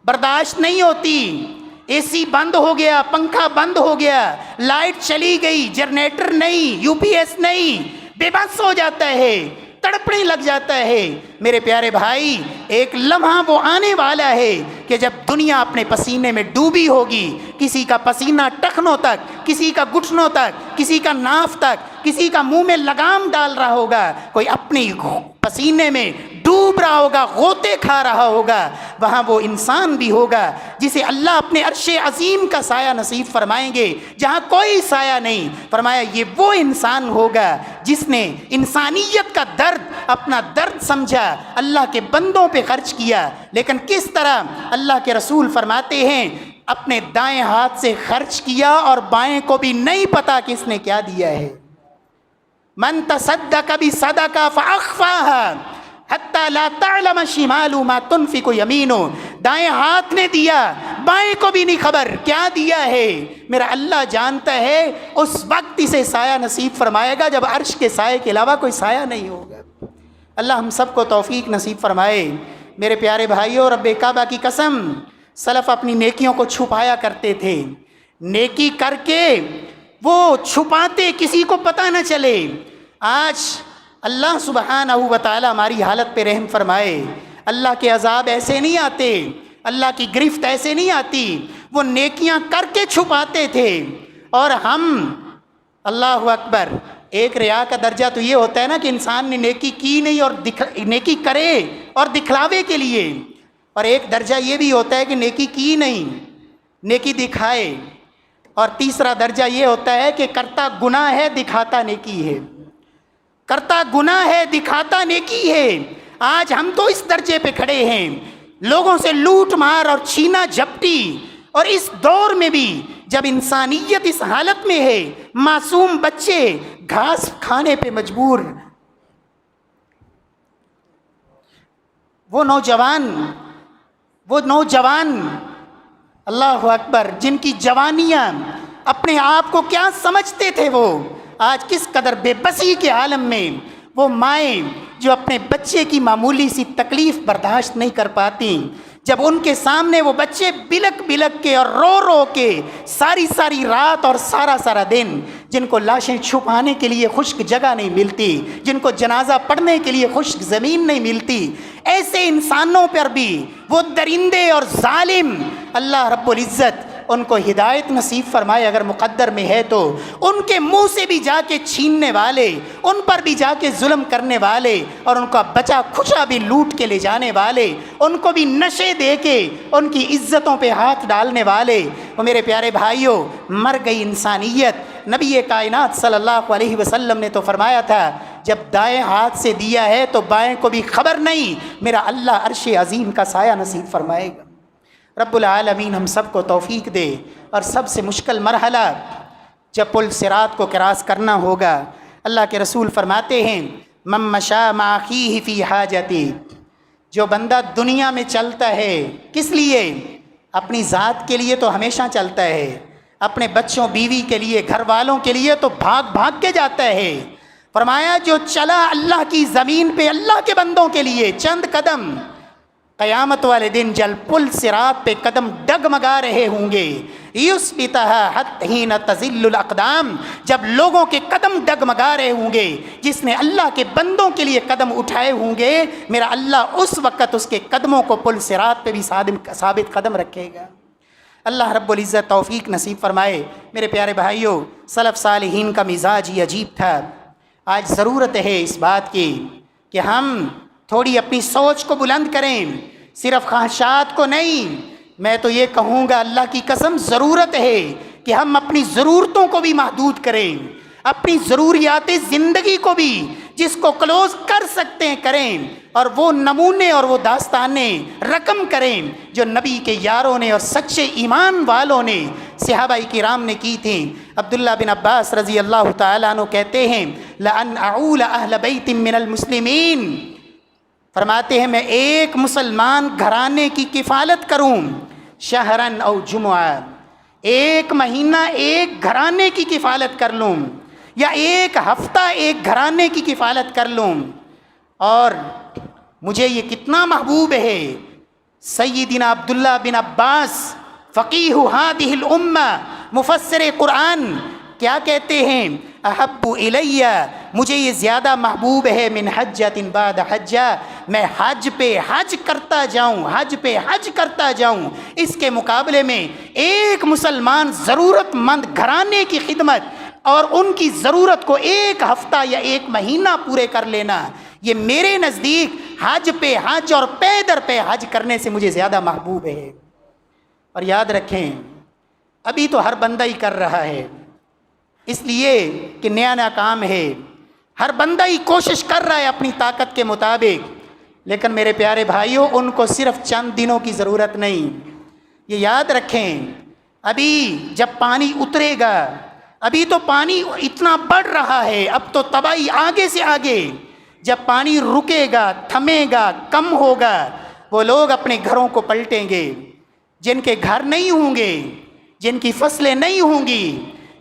S1: برداشت نہیں ہوتی، اے سی بند ہو گیا، پنکھا بند ہو گیا، لائٹ چلی گئی، جنریٹر نہیں، یو پی ایس نہیں، بے بس ہو جاتا ہے، تڑپنے لگ جاتا ہے. میرے پیارے بھائی ایک لمحہ وہ آنے والا ہے کہ جب دنیا اپنے پسینے میں ڈوبی ہوگی، کسی کا پسینہ ٹخنوں تک، کسی کا گھٹنوں تک، کسی کا ناف تک، کسی کا منہ میں لگام ڈال رہا ہوگا، کوئی اپنی پسینے میں ڈوب رہا ہوگا، غوطے کھا رہا ہوگا. وہاں وہ انسان بھی ہوگا جسے اللہ اپنے عرش عظیم کا سایہ نصیب فرمائیں گے جہاں کوئی سایہ نہیں. فرمایا یہ وہ انسان ہوگا جس نے انسانیت کا درد اپنا درد سمجھا، اللہ کے بندوں پہ خرچ کیا. لیکن کس طرح؟ اللہ کے رسول فرماتے ہیں اپنے دائیں ہاتھ سے خرچ کیا اور بائیں کو بھی نہیں پتا کہ اس نے کیا دیا ہے. من تصدق بصدقہ فاخفاها حتی لا تعلم شمال ما تنفق یمینہ. دائیں ہاتھ نے دیا، بائیں کو بھی نہیں خبر کیا دیا ہے. میرا اللہ جانتا ہے اس وقت اسے سایہ نصیب فرمائے گا جب عرش کے سائے کے علاوہ کوئی سایہ نہیں ہوگا. اللہ ہم سب کو توفیق نصیب فرمائے. میرے پیارے بھائیوں، رب کعبہ کی قسم، سلف اپنی نیکیوں کو چھپایا کرتے تھے. نیکی کر کے وہ چھپاتے، کسی کو پتہ نہ چلے. آج اللہ سبحانہ و تعالی ہماری حالت پہ رحم فرمائے. اللہ کے عذاب ایسے نہیں آتے، اللہ کی گرفت ایسے نہیں آتی. وہ نیکیاں کر کے چھپاتے تھے اور ہم، اللہ اکبر، ایک ریا کا درجہ تو یہ ہوتا ہے نا کہ انسان نے نیکی کی نہیں اور نیکی کرے اور دکھلاوے کے لیے، اور ایک درجہ یہ بھی ہوتا ہے کہ نیکی کی نہیں، نیکی دکھائے، اور تیسرا درجہ یہ ہوتا ہے کہ کرتا گناہ ہے دکھاتا نیکی ہے، کرتا گناہ ہے دکھاتا نیکی ہے. آج ہم تو اس درجے پہ کھڑے ہیں، لوگوں سے لوٹ مار اور چھینا جھپٹی، اور اس دور میں بھی جب انسانیت اس حالت میں ہے، معصوم بچے گھاس کھانے پہ مجبور. وہ نوجوان اللہ اکبر جن کی جوانیاں اپنے آپ کو کیا سمجھتے تھے، وہ آج کس قدر بے بسی کے عالم میں. وہ مائیں جو اپنے بچے کی معمولی سی تکلیف برداشت نہیں کر پاتی، جب ان کے سامنے وہ بچے بلک بلک کے اور رو رو کے ساری رات اور سارا دن جن کو لاشیں چھپانے کے لیے خشک جگہ نہیں ملتی، جن کو جنازہ پڑھنے کے لیے خشک زمین نہیں ملتی، ایسے انسانوں پر بھی وہ درندے اور ظالم اللہ رب العزت ان کو ہدایت نصیب فرمائے اگر مقدر میں ہے تو، ان کے منہ سے بھی جا کے چھیننے والے، ان پر بھی جا کے ظلم کرنے والے، اور ان کا بچا کھچا بھی لوٹ کے لے جانے والے، ان کو بھی نشے دے کے ان کی عزتوں پہ ہاتھ ڈالنے والے، وہ میرے پیارے بھائیوں مر گئی انسانیت۔ نبی کائنات صلی اللہ علیہ وسلم نے تو فرمایا تھا جب دائیں ہاتھ سے دیا ہے تو بائیں کو بھی خبر نہیں، میرا اللہ عرش عظیم کا سایہ نصیب فرمائے گا۔ رب العالمین ہم سب کو توفیق دے، اور سب سے مشکل مرحلہ جب پل صراط کو کراس کرنا ہوگا، اللہ کے رسول فرماتے ہیں من مشى مع اخیہ فی حاجتی، جو بندہ دنیا میں چلتا ہے کس لیے؟ اپنی ذات کے لیے تو ہمیشہ چلتا ہے، اپنے بچوں بیوی کے لیے گھر والوں کے لیے تو بھاگ بھاگ کے جاتا ہے۔ فرمایا جو چلا اللہ کی زمین پہ اللہ کے بندوں کے لیے چند قدم، قیامت والے دن جل پل صراط پہ قدم ڈگمگا رہے ہوں گے، یثبتھا حتی حین تزل الاقدام، جب لوگوں کے قدم ڈگمگا رہے ہوں گے، جس نے اللہ کے بندوں کے لیے قدم اٹھائے ہوں گے، میرا اللہ اس وقت اس کے قدموں کو پل صراط پہ بھی ثابت قدم رکھے گا۔ اللہ رب العزت توفیق نصیب فرمائے۔ میرے پیارے بھائیوں، سلف صالحین کا مزاج ہی عجیب تھا۔ آج ضرورت ہے اس بات کی کہ ہم تھوڑی اپنی سوچ کو بلند کریں، صرف خواہشات کو نہیں۔ میں تو یہ کہوں گا اللہ کی قسم ضرورت ہے کہ ہم اپنی ضرورتوں کو بھی محدود کریں، اپنی ضروریات زندگی کو بھی جس کو کلوز کر سکتے ہیں کریں، اور وہ نمونے اور وہ داستانیں رقم کریں جو نبی کے یاروں نے اور سچے ایمان والوں نے صحابہ کرام نے کی تھیں۔ عبداللہ بن عباس رضی اللہ تعالیٰ عنہ کہتے ہیں لَأَنْ أَعُولَ أَهْلَ بَيْتٍ مِّنَ الْمُسْلِمِينَ، فرماتے ہیں میں ایک مسلمان گھرانے کی کفالت کروں، شہرن او جمعہ، ایک مہینہ ایک گھرانے کی کفالت کر لوں، یا ایک ہفتہ ایک گھرانے کی کفالت کر لوں، اور مجھے یہ کتنا محبوب ہے۔ سیدنا عبداللہ بن عباس فقیہ ہذہ الامہ، مفسر قرآن، کیا کہتے ہیں؟ احب الیہ، مجھے یہ زیادہ محبوب ہے من حجۃ بعد حجہ، میں حج پہ حج کرتا جاؤں، حج پہ حج کرتا جاؤں، اس کے مقابلے میں ایک مسلمان ضرورت مند گھرانے کی خدمت اور ان کی ضرورت کو ایک ہفتہ یا ایک مہینہ پورے کر لینا، یہ میرے نزدیک حج پہ حج اور پے در پہ حج کرنے سے مجھے زیادہ محبوب ہے۔ اور یاد رکھیں ابھی تو ہر بندہ ہی کر رہا ہے، اس لیے کہ نیا نیا کام ہے، ہر بندہ ہی کوشش کر رہا ہے اپنی طاقت کے مطابق، لیکن میرے پیارے بھائیوں ان کو صرف چند دنوں کی ضرورت نہیں، یہ یاد رکھیں ابھی جب پانی اترے گا، ابھی تو پانی اتنا بڑھ رہا ہے، اب تو تباہی آگے سے آگے، جب پانی رکے گا، تھمے گا، کم ہوگا، وہ لوگ اپنے گھروں کو پلٹیں گے، جن کے گھر نہیں ہوں گے، جن کی فصلیں نہیں ہوں گی،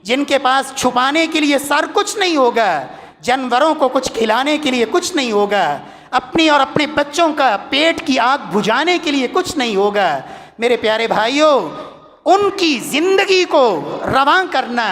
S1: جن کے پاس چھپانے کے لیے سر کچھ نہیں ہوگا، جانوروں کو کچھ کھلانے کے لیے کچھ نہیں ہوگا، اپنی اور اپنے بچوں کا پیٹ کی آگ بجھانے کے لیے کچھ نہیں ہوگا، میرے پیارے بھائیوں ان کی زندگی کو رواں کرنا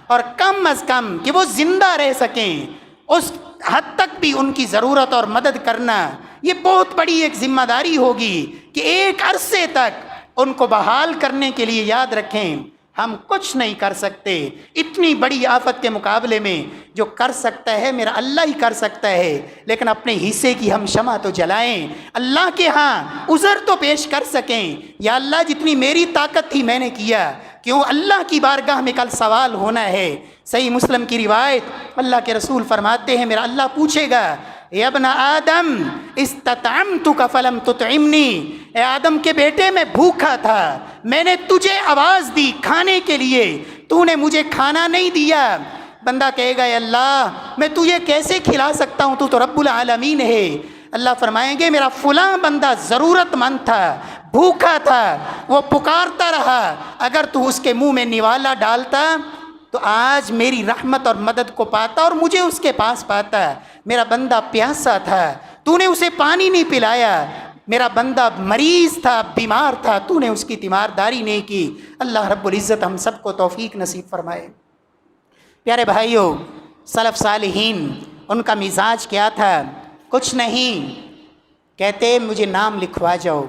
S1: اور کم از کم کہ وہ زندہ رہ سکیں اس حد تک بھی ان کی ضرورت اور مدد کرنا، یہ بہت بڑی ایک ذمہ داری ہوگی کہ ایک عرصے تک ان کو بحال کرنے کے لیے یاد رکھیں ہم کچھ نہیں کر سکتے، اتنی بڑی آفت کے مقابلے میں جو کر سکتا ہے میرا اللہ ہی کر سکتا ہے، لیکن اپنے حصے کی ہم شمع تو جلائیں، اللہ کے ہاں عذر تو پیش کر سکیں، یا اللہ جتنی میری طاقت تھی میں نے کیا، کیوں اللہ کی بارگاہ میں کل سوال ہونا ہے۔ صحیح مسلم کی روایت اللہ کے رسول فرماتے ہیں میرا اللہ پوچھے گا یا ابن آدم استطعمتک فلم تطعمنی، اے آدم کے بیٹے میں بھوکا تھا، میں نے تجھے آواز دی کھانے کے لیے، تو نے مجھے کھانا نہیں دیا۔ بندہ کہے گا اے اللہ میں تجھے کیسے کھلا سکتا ہوں، تو رب العالمین ہے۔ اللہ فرمائیں گے میرا فلاں بندہ ضرورت مند تھا، بھوکا تھا، وہ پکارتا رہا، اگر تو اس کے منہ میں نوالا ڈالتا تو آج میری رحمت اور مدد کو پاتا اور مجھے اس کے پاس پاتا۔ میرا بندہ پیاسا تھا، تو نے اسے پانی نہیں پلایا، میرا بندہ مریض تھا، بیمار تھا، تو نے اس کی تیمارداری نہیں کی۔ اللہ رب العزت ہم سب کو توفیق نصیب فرمائے۔ پیارے بھائیوں، سلف صالحین ان کا مزاج کیا تھا؟ کچھ نہیں، کہتے مجھے نام لکھوا جاؤ،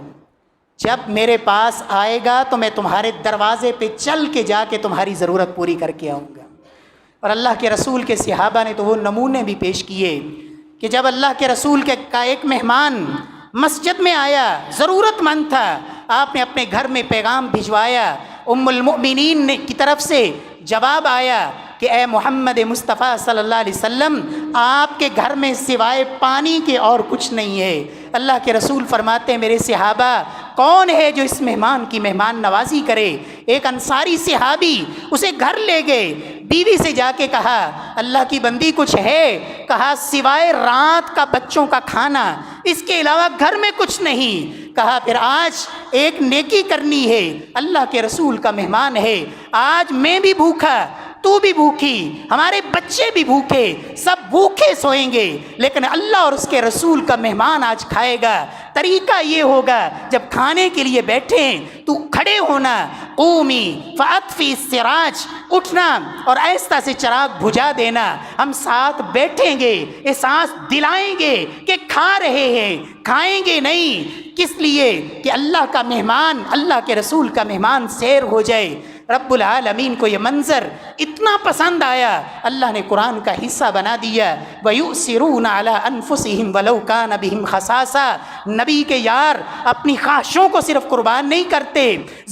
S1: جب میرے پاس آئے گا تو میں تمہارے دروازے پہ چل کے جا کے تمہاری ضرورت پوری کر کے آؤں گا۔ اور اللہ کے رسول کے صحابہ نے تو وہ نمونے بھی پیش کیے کہ جب اللہ کے رسول کا ایک مہمان مسجد میں آیا، ضرورت مند تھا، آپ نے اپنے گھر میں پیغام بھجوایا، ام المؤمنین کی طرف سے جواب آیا کہ اے محمد مصطفیٰ صلی اللہ علیہ وسلم، آپ کے گھر میں سوائے پانی کے اور کچھ نہیں ہے۔ اللہ کے رسول فرماتے ہیں میرے صحابہ، کون ہے جو اس مہمان کی مہمان نوازی کرے؟ ایک انصاری صحابی اسے گھر لے گئے، بیوی سے جا کے کہا اللہ کی بندی کچھ ہے؟ کہا سوائے رات کا بچوں کا کھانا، اس کے علاوہ گھر میں کچھ نہیں۔ کہا پھر آج ایک نیکی کرنی ہے، اللہ کے رسول کا مہمان ہے، آج میں بھی بھوکا، تو بھی بھوکی، ہمارے بچے بھی بھوکے، سب بھوکے سوئیں گے، لیکن اللہ اور اس کے رسول کا مہمان آج کھائے گا۔ طریقہ یہ ہوگا جب کھانے کے لیے بیٹھیں تو کھڑے ہونا، قومی فاطفی السراج، اٹھنا اور آہستہ سے چراغ بجھا دینا، ہم ساتھ بیٹھیں گے، احساس دلائیں گے کہ کھا رہے ہیں، کھائیں گے نہیں، کس لیے کہ اللہ کا مہمان، اللہ کے رسول کا مہمان سیر ہو جائے۔ رب العالمین کو یہ منظر اتنا پسند آیا، اللہ نے قرآن کا حصہ بنا دیا، وَيُؤْثِرُونَ عَلَىٰ أَنفُسِهِمْ وَلَوْ كَانَ بِهِمْ خَصَاصَةٌ۔ نبی کے یار اپنی خواہشوں کو صرف قربان نہیں کرتے،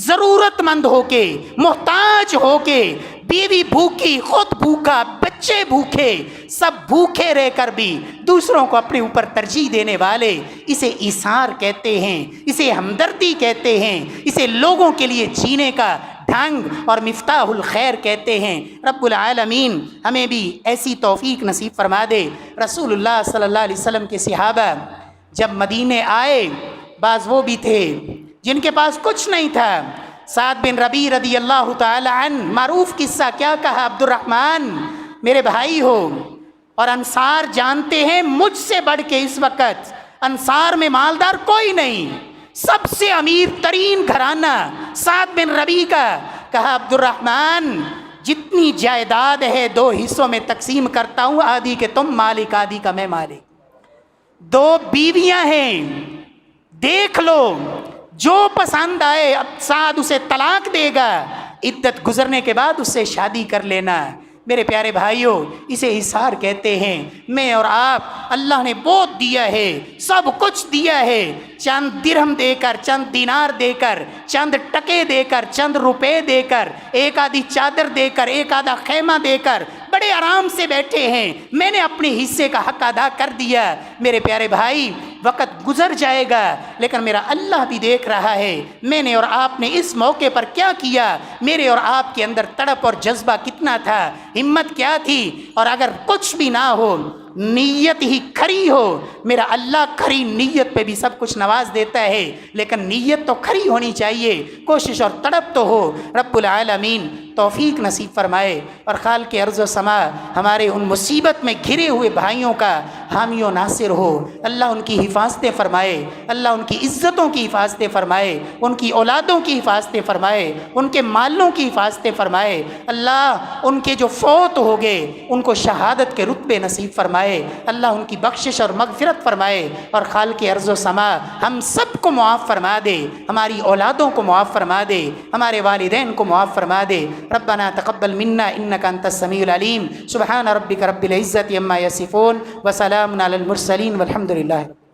S1: ضرورت مند ہو کے، محتاج ہو کے، بیوی بھوکی، خود بھوکا، بچے بھوکے، سب بھوکے رہ کر بھی دوسروں کو اپنے اوپر ترجیح دینے والے، اسے ایثار کہتے ہیں، اسے ہمدردی کہتے ہیں، اسے لوگوں کے لیے جینے کا ڈھنگ اور مفتاح الخیر کہتے ہیں۔ رب العالمین ہمیں بھی ایسی توفیق نصیب فرما دے۔ رسول اللہ صلی اللہ علیہ وسلم کے صحابہ جب مدینے آئے، بعض وہ بھی تھے جن کے پاس کچھ نہیں تھا۔ سعد بن ربیع رضی اللہ تعالی عنہ، معروف قصہ کیا کہا، عبد الرحمن میرے بھائی ہو، اور انصار جانتے ہیں مجھ سے بڑھ کے اس وقت انصار میں مالدار کوئی نہیں، سب سے امیر ترین گھرانہ سعد بن ربیع کا۔ کہا عبد الرحمن جتنی جائیداد ہے 2 حصوں میں تقسیم کرتا ہوں، آدھی کے تم مالک، آدھی کا میں مالک۔ 2 بیویاں ہیں، دیکھ لو جو پسند آئے، اب سعد اسے طلاق دے گا، عدت گزرنے کے بعد اس سے شادی کر لینا۔ میرے پیارے بھائیوں، اسے ایثار کہتے ہیں۔ میں اور آپ، اللہ نے بہت دیا ہے، سب کچھ دیا ہے، چند درہم دے کر، چند دینار دے کر، چند ٹکے دے کر، چند روپے دے کر، ایک آدھی چادر دے کر، ایک آدھا خیمہ دے کر، بڑے آرام سے بیٹھے ہیں، میں نے اپنے حصے کا حق ادا کر دیا۔ میرے پیارے بھائی، وقت گزر جائے گا لیکن میرا اللہ بھی دیکھ رہا ہے میں نے اور آپ نے اس موقع پر کیا کیا، میرے اور آپ کے اندر تڑپ اور جذبہ کتنا تھا، ہمت کیا تھی۔ اور اگر کچھ بھی نہ ہو، نیت ہی کھری ہو، میرا اللہ کھری نیت پہ بھی سب کچھ نواز دیتا ہے، لیکن نیت تو کھری ہونی چاہیے، کوشش اور تڑپ تو ہو۔ رب العالمین توفیق نصیب فرمائے، اور خالق ارض و سما ہمارے ان مصیبت میں گھرے ہوئے بھائیوں کا حامی و ناصر ہو۔ اللہ ان کی حفاظتیں فرمائے، اللہ ان کی عزتوں کی حفاظتیں فرمائے، ان کی اولادوں کی حفاظتیں فرمائے، ان کے مالوں کی حفاظتیں فرمائے۔ اللہ ان کے جو فوت ہو گئے ان کو شہادت کے رتبے نصیب فرمائے، اللہ ان کی بخشش اور مغفرت فرمائے، اور خالق ارض و سما ہم سب کو معاف فرما دے، ہماری اولادوں کو معاف فرما دے، ہمارے والدین کو معاف فرما دے۔ ربنا تقبل منا انك انت السميع العليم، سبحان ربك رب العزة عما يصفون، وسلام على المرسلين، والحمد لله۔